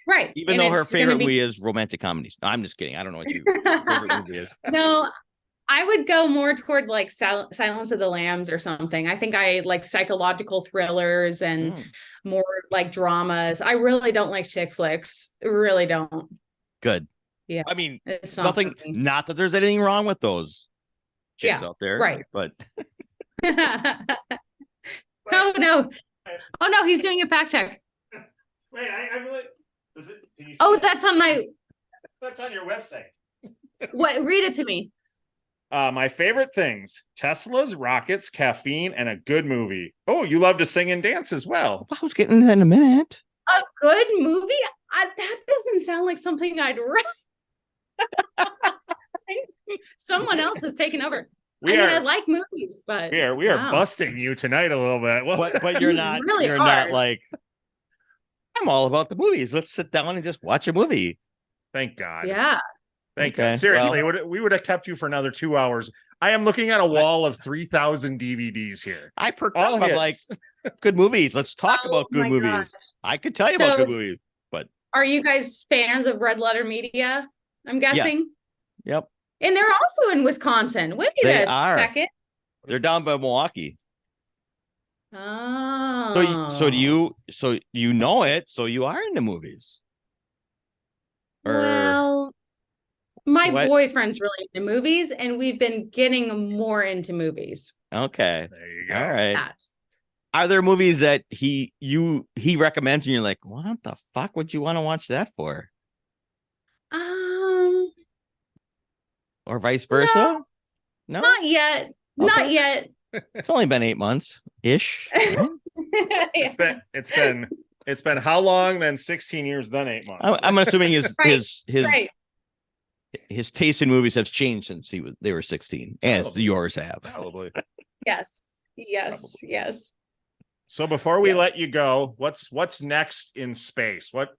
[SPEAKER 2] Right.
[SPEAKER 1] Even though her favorite movie is romantic comedies. No, I'm just kidding. I don't know what your favorite movie is.
[SPEAKER 2] No, I would go more toward like Silence of the Lambs or something. I think I like psychological thrillers and more like dramas. I really don't like chick flicks. Really don't.
[SPEAKER 1] Good.
[SPEAKER 2] Yeah.
[SPEAKER 1] I mean,
[SPEAKER 2] it's
[SPEAKER 1] nothing. Not that there's anything wrong with those chicks out there,
[SPEAKER 2] right?
[SPEAKER 1] But
[SPEAKER 2] oh no, he's doing a fact check.
[SPEAKER 4] Wait, I really. Is it? Can you see
[SPEAKER 2] that's on my.
[SPEAKER 4] That's on your website.
[SPEAKER 2] What? Read it to me.
[SPEAKER 4] My favorite things: Teslas, rockets, caffeine, and a good movie. Oh, you love to sing and dance as well.
[SPEAKER 1] I was getting to that in a minute.
[SPEAKER 2] A good movie? That doesn't sound like something I'd write. Someone else has taken over. I like movies, but
[SPEAKER 4] we are busting you tonight a little bit. Well,
[SPEAKER 1] but you're not.
[SPEAKER 2] Really
[SPEAKER 1] you're
[SPEAKER 2] hard.
[SPEAKER 1] not like. I'm all about the movies. Let's sit down and just watch a movie.
[SPEAKER 4] Thank God.
[SPEAKER 2] Yeah.
[SPEAKER 4] Thank God. Seriously, we would have kept you for another 2 hours. I am looking at a wall of 3,000 DVDs here.
[SPEAKER 1] I perked up. I'm like, good movies. Let's talk about good movies. Gosh. I could tell you about good movies, but
[SPEAKER 2] are you guys fans of Red Letter Media? I'm guessing.
[SPEAKER 1] Yes. Yep.
[SPEAKER 2] And they're also in Wisconsin. Wait a second.
[SPEAKER 1] They're down by Milwaukee.
[SPEAKER 2] Oh.
[SPEAKER 1] So you know it, so you are into movies.
[SPEAKER 2] Well, my boyfriend's really into movies, and we've been getting more into movies.
[SPEAKER 1] Okay.
[SPEAKER 4] There you go.
[SPEAKER 1] All right. Are there movies that he recommends and you're like, what the fuck would you want to watch that for? Or vice versa? No?
[SPEAKER 2] Not yet. Okay. Not yet.
[SPEAKER 1] It's only been 8 months ish. Right?
[SPEAKER 4] It's been how long? Then 16 years, then 8 months.
[SPEAKER 1] I'm assuming his
[SPEAKER 2] right.
[SPEAKER 1] his taste in movies has changed since they were 16, as yours have.
[SPEAKER 4] Probably.
[SPEAKER 2] Yes. Yes.
[SPEAKER 4] So before we let you go, what's next in space? What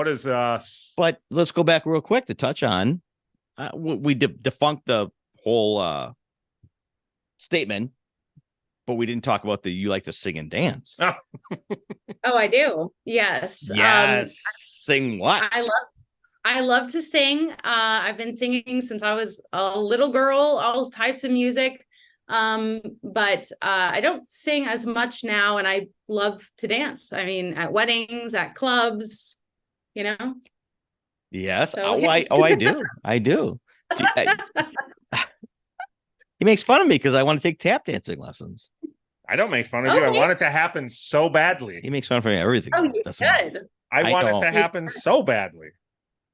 [SPEAKER 4] is
[SPEAKER 1] But let's go back real quick to touch on we defunct the whole statement, but we didn't talk about you like to sing and dance.
[SPEAKER 4] Oh,
[SPEAKER 2] Oh, I do. Yes.
[SPEAKER 1] Yes. Sing what?
[SPEAKER 2] I love to sing. I've been singing since I was a little girl, all types of music. But I don't sing as much now, and I love to dance. I mean, at weddings, at clubs, you know.
[SPEAKER 1] Yes.
[SPEAKER 2] So,
[SPEAKER 1] I do. I do. He makes fun of me because I want to take tap dancing lessons.
[SPEAKER 4] I don't make fun of you. I
[SPEAKER 2] Okay.
[SPEAKER 4] want it to happen so badly.
[SPEAKER 1] He makes fun of me everything.
[SPEAKER 2] Oh, you
[SPEAKER 1] Doesn't
[SPEAKER 2] should.
[SPEAKER 4] I want
[SPEAKER 1] know.
[SPEAKER 4] it to happen so badly.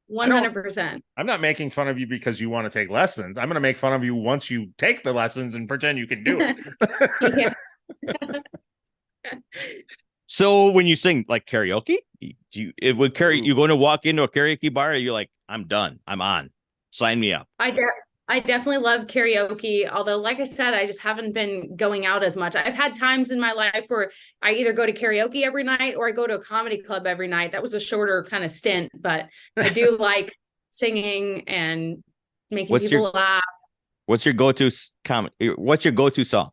[SPEAKER 2] 100%.
[SPEAKER 4] I'm not making fun of you because you want to take lessons. I'm going to make fun of you once you take the lessons and pretend you can do it.
[SPEAKER 2] Yeah.
[SPEAKER 1] So when you sing like karaoke, you going to walk into a karaoke bar? Are you like, I'm done. I'm on. Sign me up.
[SPEAKER 2] I definitely love karaoke, although, like I said, I just haven't been going out as much. I've had times in my life where I either go to karaoke every night or I go to a comedy club every night. That was a shorter kind of stint, but I do like singing and making people laugh.
[SPEAKER 1] What's your go-to What's your go-to song?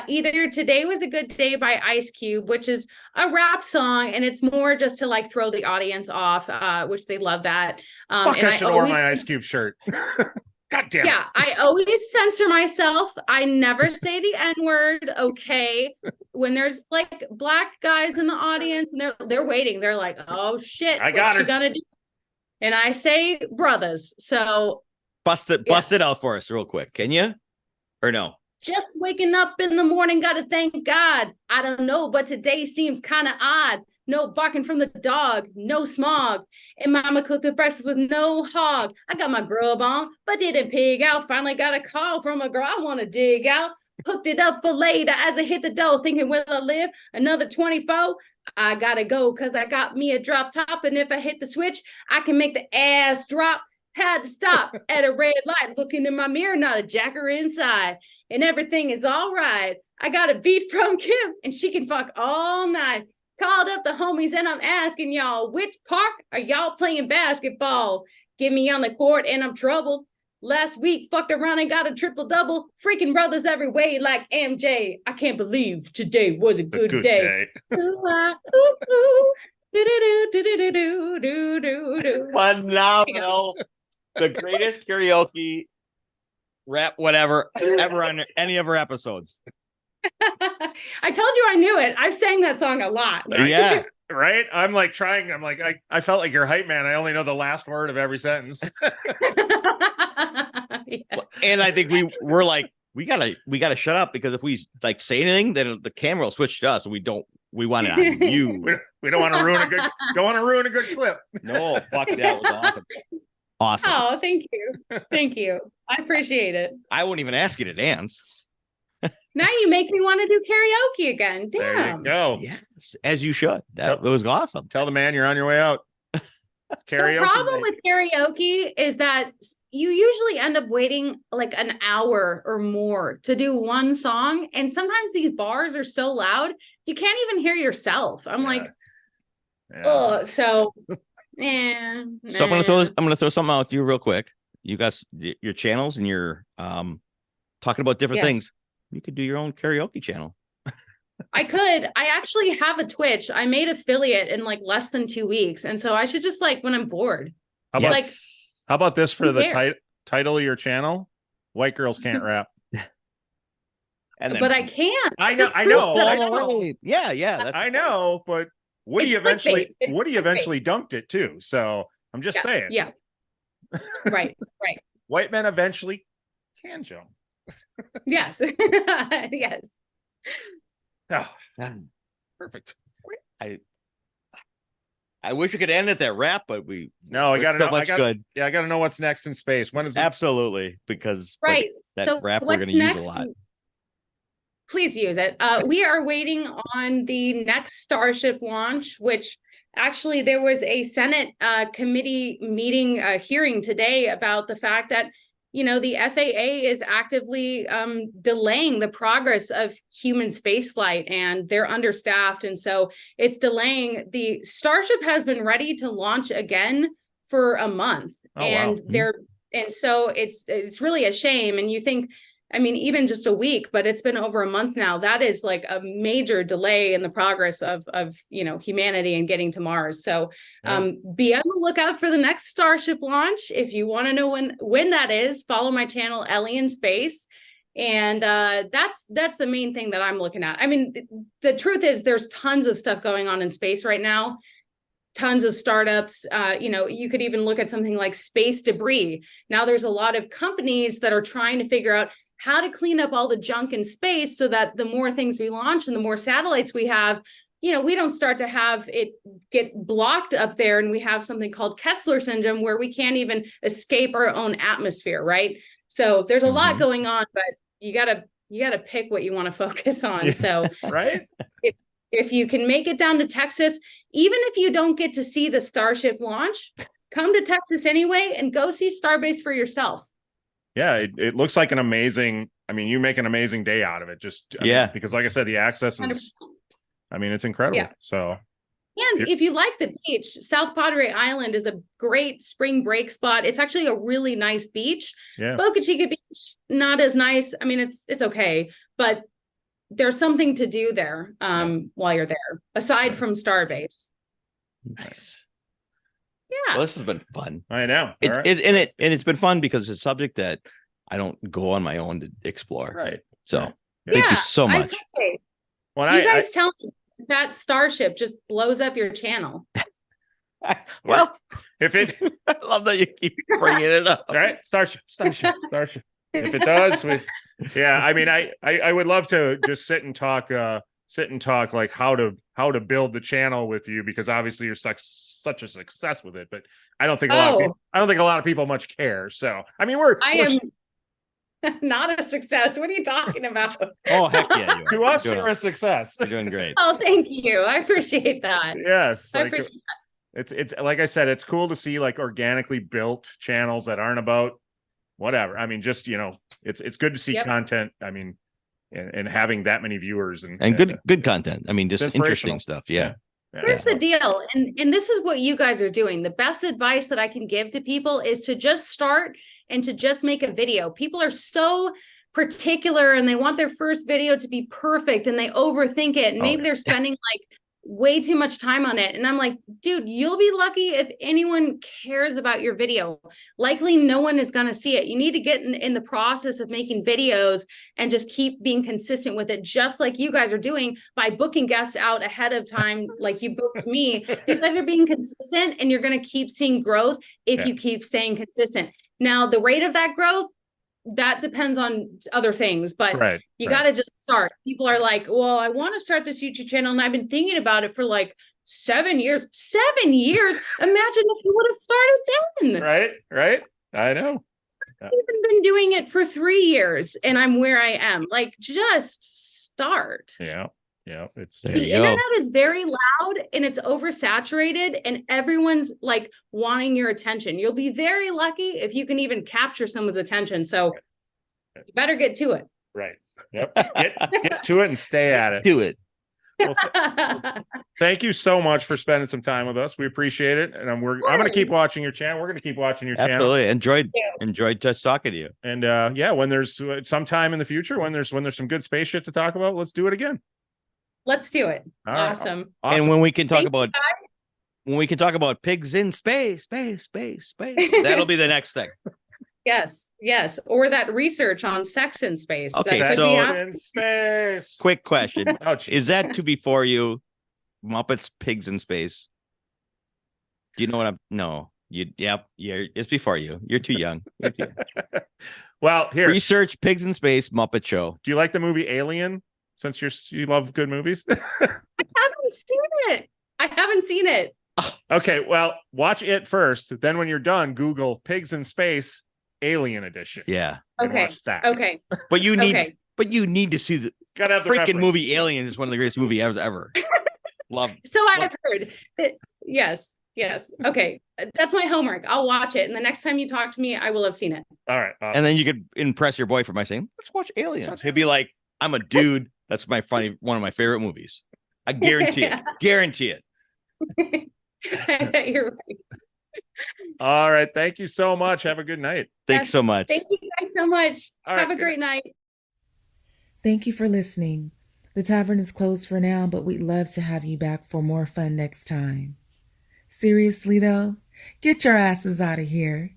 [SPEAKER 2] Either Today Was a Good Day by Ice Cube, which is a rap song, and it's more just to like throw the audience off, which they love that.
[SPEAKER 4] Fuck,
[SPEAKER 2] And
[SPEAKER 4] I should have worn my Ice Cube shirt. God damn it.
[SPEAKER 2] Yeah, I always censor myself. I never say the N-word, okay? When there's like black guys in the audience and they're waiting, they're like, oh shit, what's she gonna do? And I say brothers. So
[SPEAKER 1] Bust it out for us real quick. Can you? Or no?
[SPEAKER 2] Just waking up in the morning, gotta thank God. I don't know, but today seems kind of odd. No barking from the dog, no smog. And mama cooked the breakfast with no hog. I got my grub on, but didn't pig out. Finally got a call from a girl I want to dig out. Hooked it up for later as I hit the door, thinking, will I live another 24? I gotta go because I got me a drop top. And if I hit the switch, I can make the ass drop. Had to stop at a red light, looking in my mirror, not a jacker inside. And everything is all right. I got a beat from Kim, and she can fuck all night. Called up the homies, and I'm asking y'all, which park are y'all playing basketball? Get me on the court, and I'm troubled. Last week, fucked around and got a triple-double. Freaking brothers every way like MJ. I can't believe today was a good day.
[SPEAKER 1] Phenomenal. The greatest karaoke rap whatever ever on any of our episodes.
[SPEAKER 2] I told you I knew it. I've sang that song a lot.
[SPEAKER 1] Yeah.
[SPEAKER 4] Right? I'm like trying. I'm like, I felt like your hype man. I only know the last word of every sentence.
[SPEAKER 2] Yeah.
[SPEAKER 1] And I think we're like, we gotta shut up, because if we like say anything, then the camera will switch to us. And we want it on you.
[SPEAKER 4] We don't want to ruin a good clip.
[SPEAKER 1] No, fuck, that was awesome. Awesome.
[SPEAKER 2] Oh, thank you. Thank you. I appreciate it.
[SPEAKER 1] I won't even ask you to dance.
[SPEAKER 2] Now you make me want to do karaoke again. Damn.
[SPEAKER 4] There you go.
[SPEAKER 1] Yes, as you should. That was awesome.
[SPEAKER 4] Tell the man you're on your way out. Karaoke.
[SPEAKER 2] The problem with karaoke is that you usually end up waiting like an hour or more to do one song. And sometimes these bars are so loud, you can't even hear yourself. I'm like, oh, so yeah.
[SPEAKER 1] So I'm gonna throw something out to you real quick. You guys, your channels, and you're talking about different things. You could do your own karaoke channel.
[SPEAKER 2] I could. I actually have a Twitch. I made affiliate in like less than 2 weeks. And so I should just like, when I'm bored.
[SPEAKER 4] How about this for the title of your channel? White girls can't rap.
[SPEAKER 2] But I can't.
[SPEAKER 4] I know.
[SPEAKER 1] Yeah.
[SPEAKER 4] I know, but Woody eventually dunked it too. So I'm just saying.
[SPEAKER 2] Yeah. Right.
[SPEAKER 4] White men eventually can jump.
[SPEAKER 2] Yes. Yes.
[SPEAKER 4] Oh, perfect.
[SPEAKER 1] I wish we could end at that rap, but I
[SPEAKER 4] gotta know. I
[SPEAKER 1] gotta
[SPEAKER 4] know what's next in space. When is it?
[SPEAKER 1] Absolutely, because that
[SPEAKER 2] so
[SPEAKER 1] rap we're gonna use a lot.
[SPEAKER 2] Please use it. We are waiting on the next Starship launch, which actually there was a Senate committee meeting hearing today about the fact that, you know, the FAA is actively delaying the progress of human spaceflight, and they're understaffed. And so it's delaying. The Starship has been ready to launch again for a month.
[SPEAKER 4] Oh, wow.
[SPEAKER 2] So it's really a shame. And you think I mean, even just a week, but it's been over a month now. That is like a major delay in the progress of humanity and getting to Mars. So be on the lookout for the next Starship launch. If you want to know when that is, follow my channel, Ellie in Space. And that's the main thing that I'm looking at. I mean, the truth is there's tons of stuff going on in space right now. Tons of startups. You could even look at something like space debris. Now there's a lot of companies that are trying to figure out how to clean up all the junk in space so that the more things we launch and the more satellites we have, we don't start to have it get blocked up there, and we have something called Kessler syndrome where we can't even escape our own atmosphere, right? So there's a lot going on, but you gotta pick what you want to focus on.
[SPEAKER 4] Yeah.
[SPEAKER 2] So
[SPEAKER 4] right.
[SPEAKER 2] If you can make it down to Texas, even if you don't get to see the Starship launch, come to Texas anyway and go see Starbase for yourself.
[SPEAKER 4] Yeah, it looks like an amazing, you make an amazing day out of it. Because like I said, the access is,
[SPEAKER 2] 100%.
[SPEAKER 4] It's incredible.
[SPEAKER 2] Yeah.
[SPEAKER 4] So,
[SPEAKER 2] and if you like the beach, South Padre Island is a great spring break spot. It's actually a really nice beach.
[SPEAKER 4] Yeah.
[SPEAKER 2] Boca Chica Beach, not as nice. I mean, it's okay, but there's something to do there while you're there, aside from Starbase.
[SPEAKER 1] Nice.
[SPEAKER 2] Yeah.
[SPEAKER 1] Well, this has been fun.
[SPEAKER 4] I know.
[SPEAKER 1] It's been fun because it's a subject that I don't go on my own to explore.
[SPEAKER 4] Right.
[SPEAKER 1] So thank you so much.
[SPEAKER 4] Well,
[SPEAKER 2] you guys tell me that Starship just blows up your channel.
[SPEAKER 1] Well,
[SPEAKER 4] if it,
[SPEAKER 1] I love that you keep bringing it up.
[SPEAKER 4] Right? Starship. If it does, I would love to just sit and talk like how to build the channel with you, because obviously you're such a success with it. But I don't think a lot of people much care. So I am
[SPEAKER 2] not a success. What are you talking about?
[SPEAKER 1] Oh, heck yeah. You are.
[SPEAKER 4] To us, you're a success.
[SPEAKER 1] You're doing great.
[SPEAKER 2] Oh, thank you. I appreciate that.
[SPEAKER 4] Yes.
[SPEAKER 2] I appreciate that.
[SPEAKER 4] It's like I said, it's cool to see like organically built channels that aren't about whatever. It's good to see content. And having that many viewers and
[SPEAKER 1] good content. Just interesting stuff. Yeah.
[SPEAKER 2] Here's the deal. And this is what you guys are doing. The best advice that I can give to people is to just start and to just make a video. People are so particular and they want their first video to be perfect and they overthink it. And maybe they're spending like way too much time on it. And I'm like, dude, you'll be lucky if anyone cares about your video. Likely no one is going to see it. You need to get in the process of making videos and just keep being consistent with it, just like you guys are doing by booking guests out ahead of time. Like you booked me. You guys are being consistent and you're going to keep seeing growth if you keep staying consistent. Now, the rate of that growth, that depends on other things, but you got to just start. People are like, well, I want to start this YouTube channel and I've been thinking about it for like 7 years. 7 years? Imagine if you would have started then.
[SPEAKER 4] Right. I know.
[SPEAKER 2] I've even been doing it for 3 years and I'm where I am. Like, just start.
[SPEAKER 4] Yeah.
[SPEAKER 2] The internet is very loud and it's oversaturated and everyone's like wanting your attention. You'll be very lucky if you can even capture someone's attention. So you better get to it.
[SPEAKER 4] Right. Yep. Get to it and stay at it.
[SPEAKER 1] Do it.
[SPEAKER 4] Well, thank you so much for spending some time with us. We appreciate it. And I'm going to keep watching your channel. We're going to keep watching your channel.
[SPEAKER 1] Absolutely. Enjoyed talking to you.
[SPEAKER 4] And when there's sometime in the future, when there's some good space shit to talk about, let's do it again.
[SPEAKER 2] Let's do it. Awesome.
[SPEAKER 1] And when we can talk about pigs in space, that'll be the next thing.
[SPEAKER 2] Yes. Or that research on sex in space.
[SPEAKER 1] Okay,
[SPEAKER 4] so in space.
[SPEAKER 1] Quick question.
[SPEAKER 4] Oh,
[SPEAKER 1] is that to be for you? Muppets, pigs in space. Do you know what I'm? No. It's before you. You're too young.
[SPEAKER 4] Well, here.
[SPEAKER 1] Research pigs in space Muppet show.
[SPEAKER 4] Do you like the movie Alien? Since you love good movies.
[SPEAKER 2] I haven't seen it.
[SPEAKER 4] Okay, well, watch it first. Then when you're done, Google Pigs in Space Alien Edition.
[SPEAKER 1] Yeah.
[SPEAKER 2] Okay.
[SPEAKER 4] Watch that.
[SPEAKER 2] Okay.
[SPEAKER 1] But you need to see the
[SPEAKER 4] gotta have the
[SPEAKER 1] freaking
[SPEAKER 4] reference.
[SPEAKER 1] movie Alien. Is one of the greatest movies ever. Love.
[SPEAKER 2] So I've heard that. Yes. Okay. That's my homework. I'll watch it. And the next time you talk to me, I will have seen it.
[SPEAKER 4] All right. Awesome.
[SPEAKER 1] And then you could impress your boyfriend by saying, let's watch Aliens. He'd be like, I'm a dude. That's one of my favorite movies. I guarantee it. Guarantee it.
[SPEAKER 2] I bet you're right.
[SPEAKER 4] All right. Thank you so much. Have a good night.
[SPEAKER 1] Thanks so much.
[SPEAKER 2] Thank you guys so much.
[SPEAKER 4] All
[SPEAKER 2] Have
[SPEAKER 4] right,
[SPEAKER 2] a great night.
[SPEAKER 3] Thank you for listening. The tavern is closed for now, but we'd love to have you back for more fun next time. Seriously though, get your asses out of here.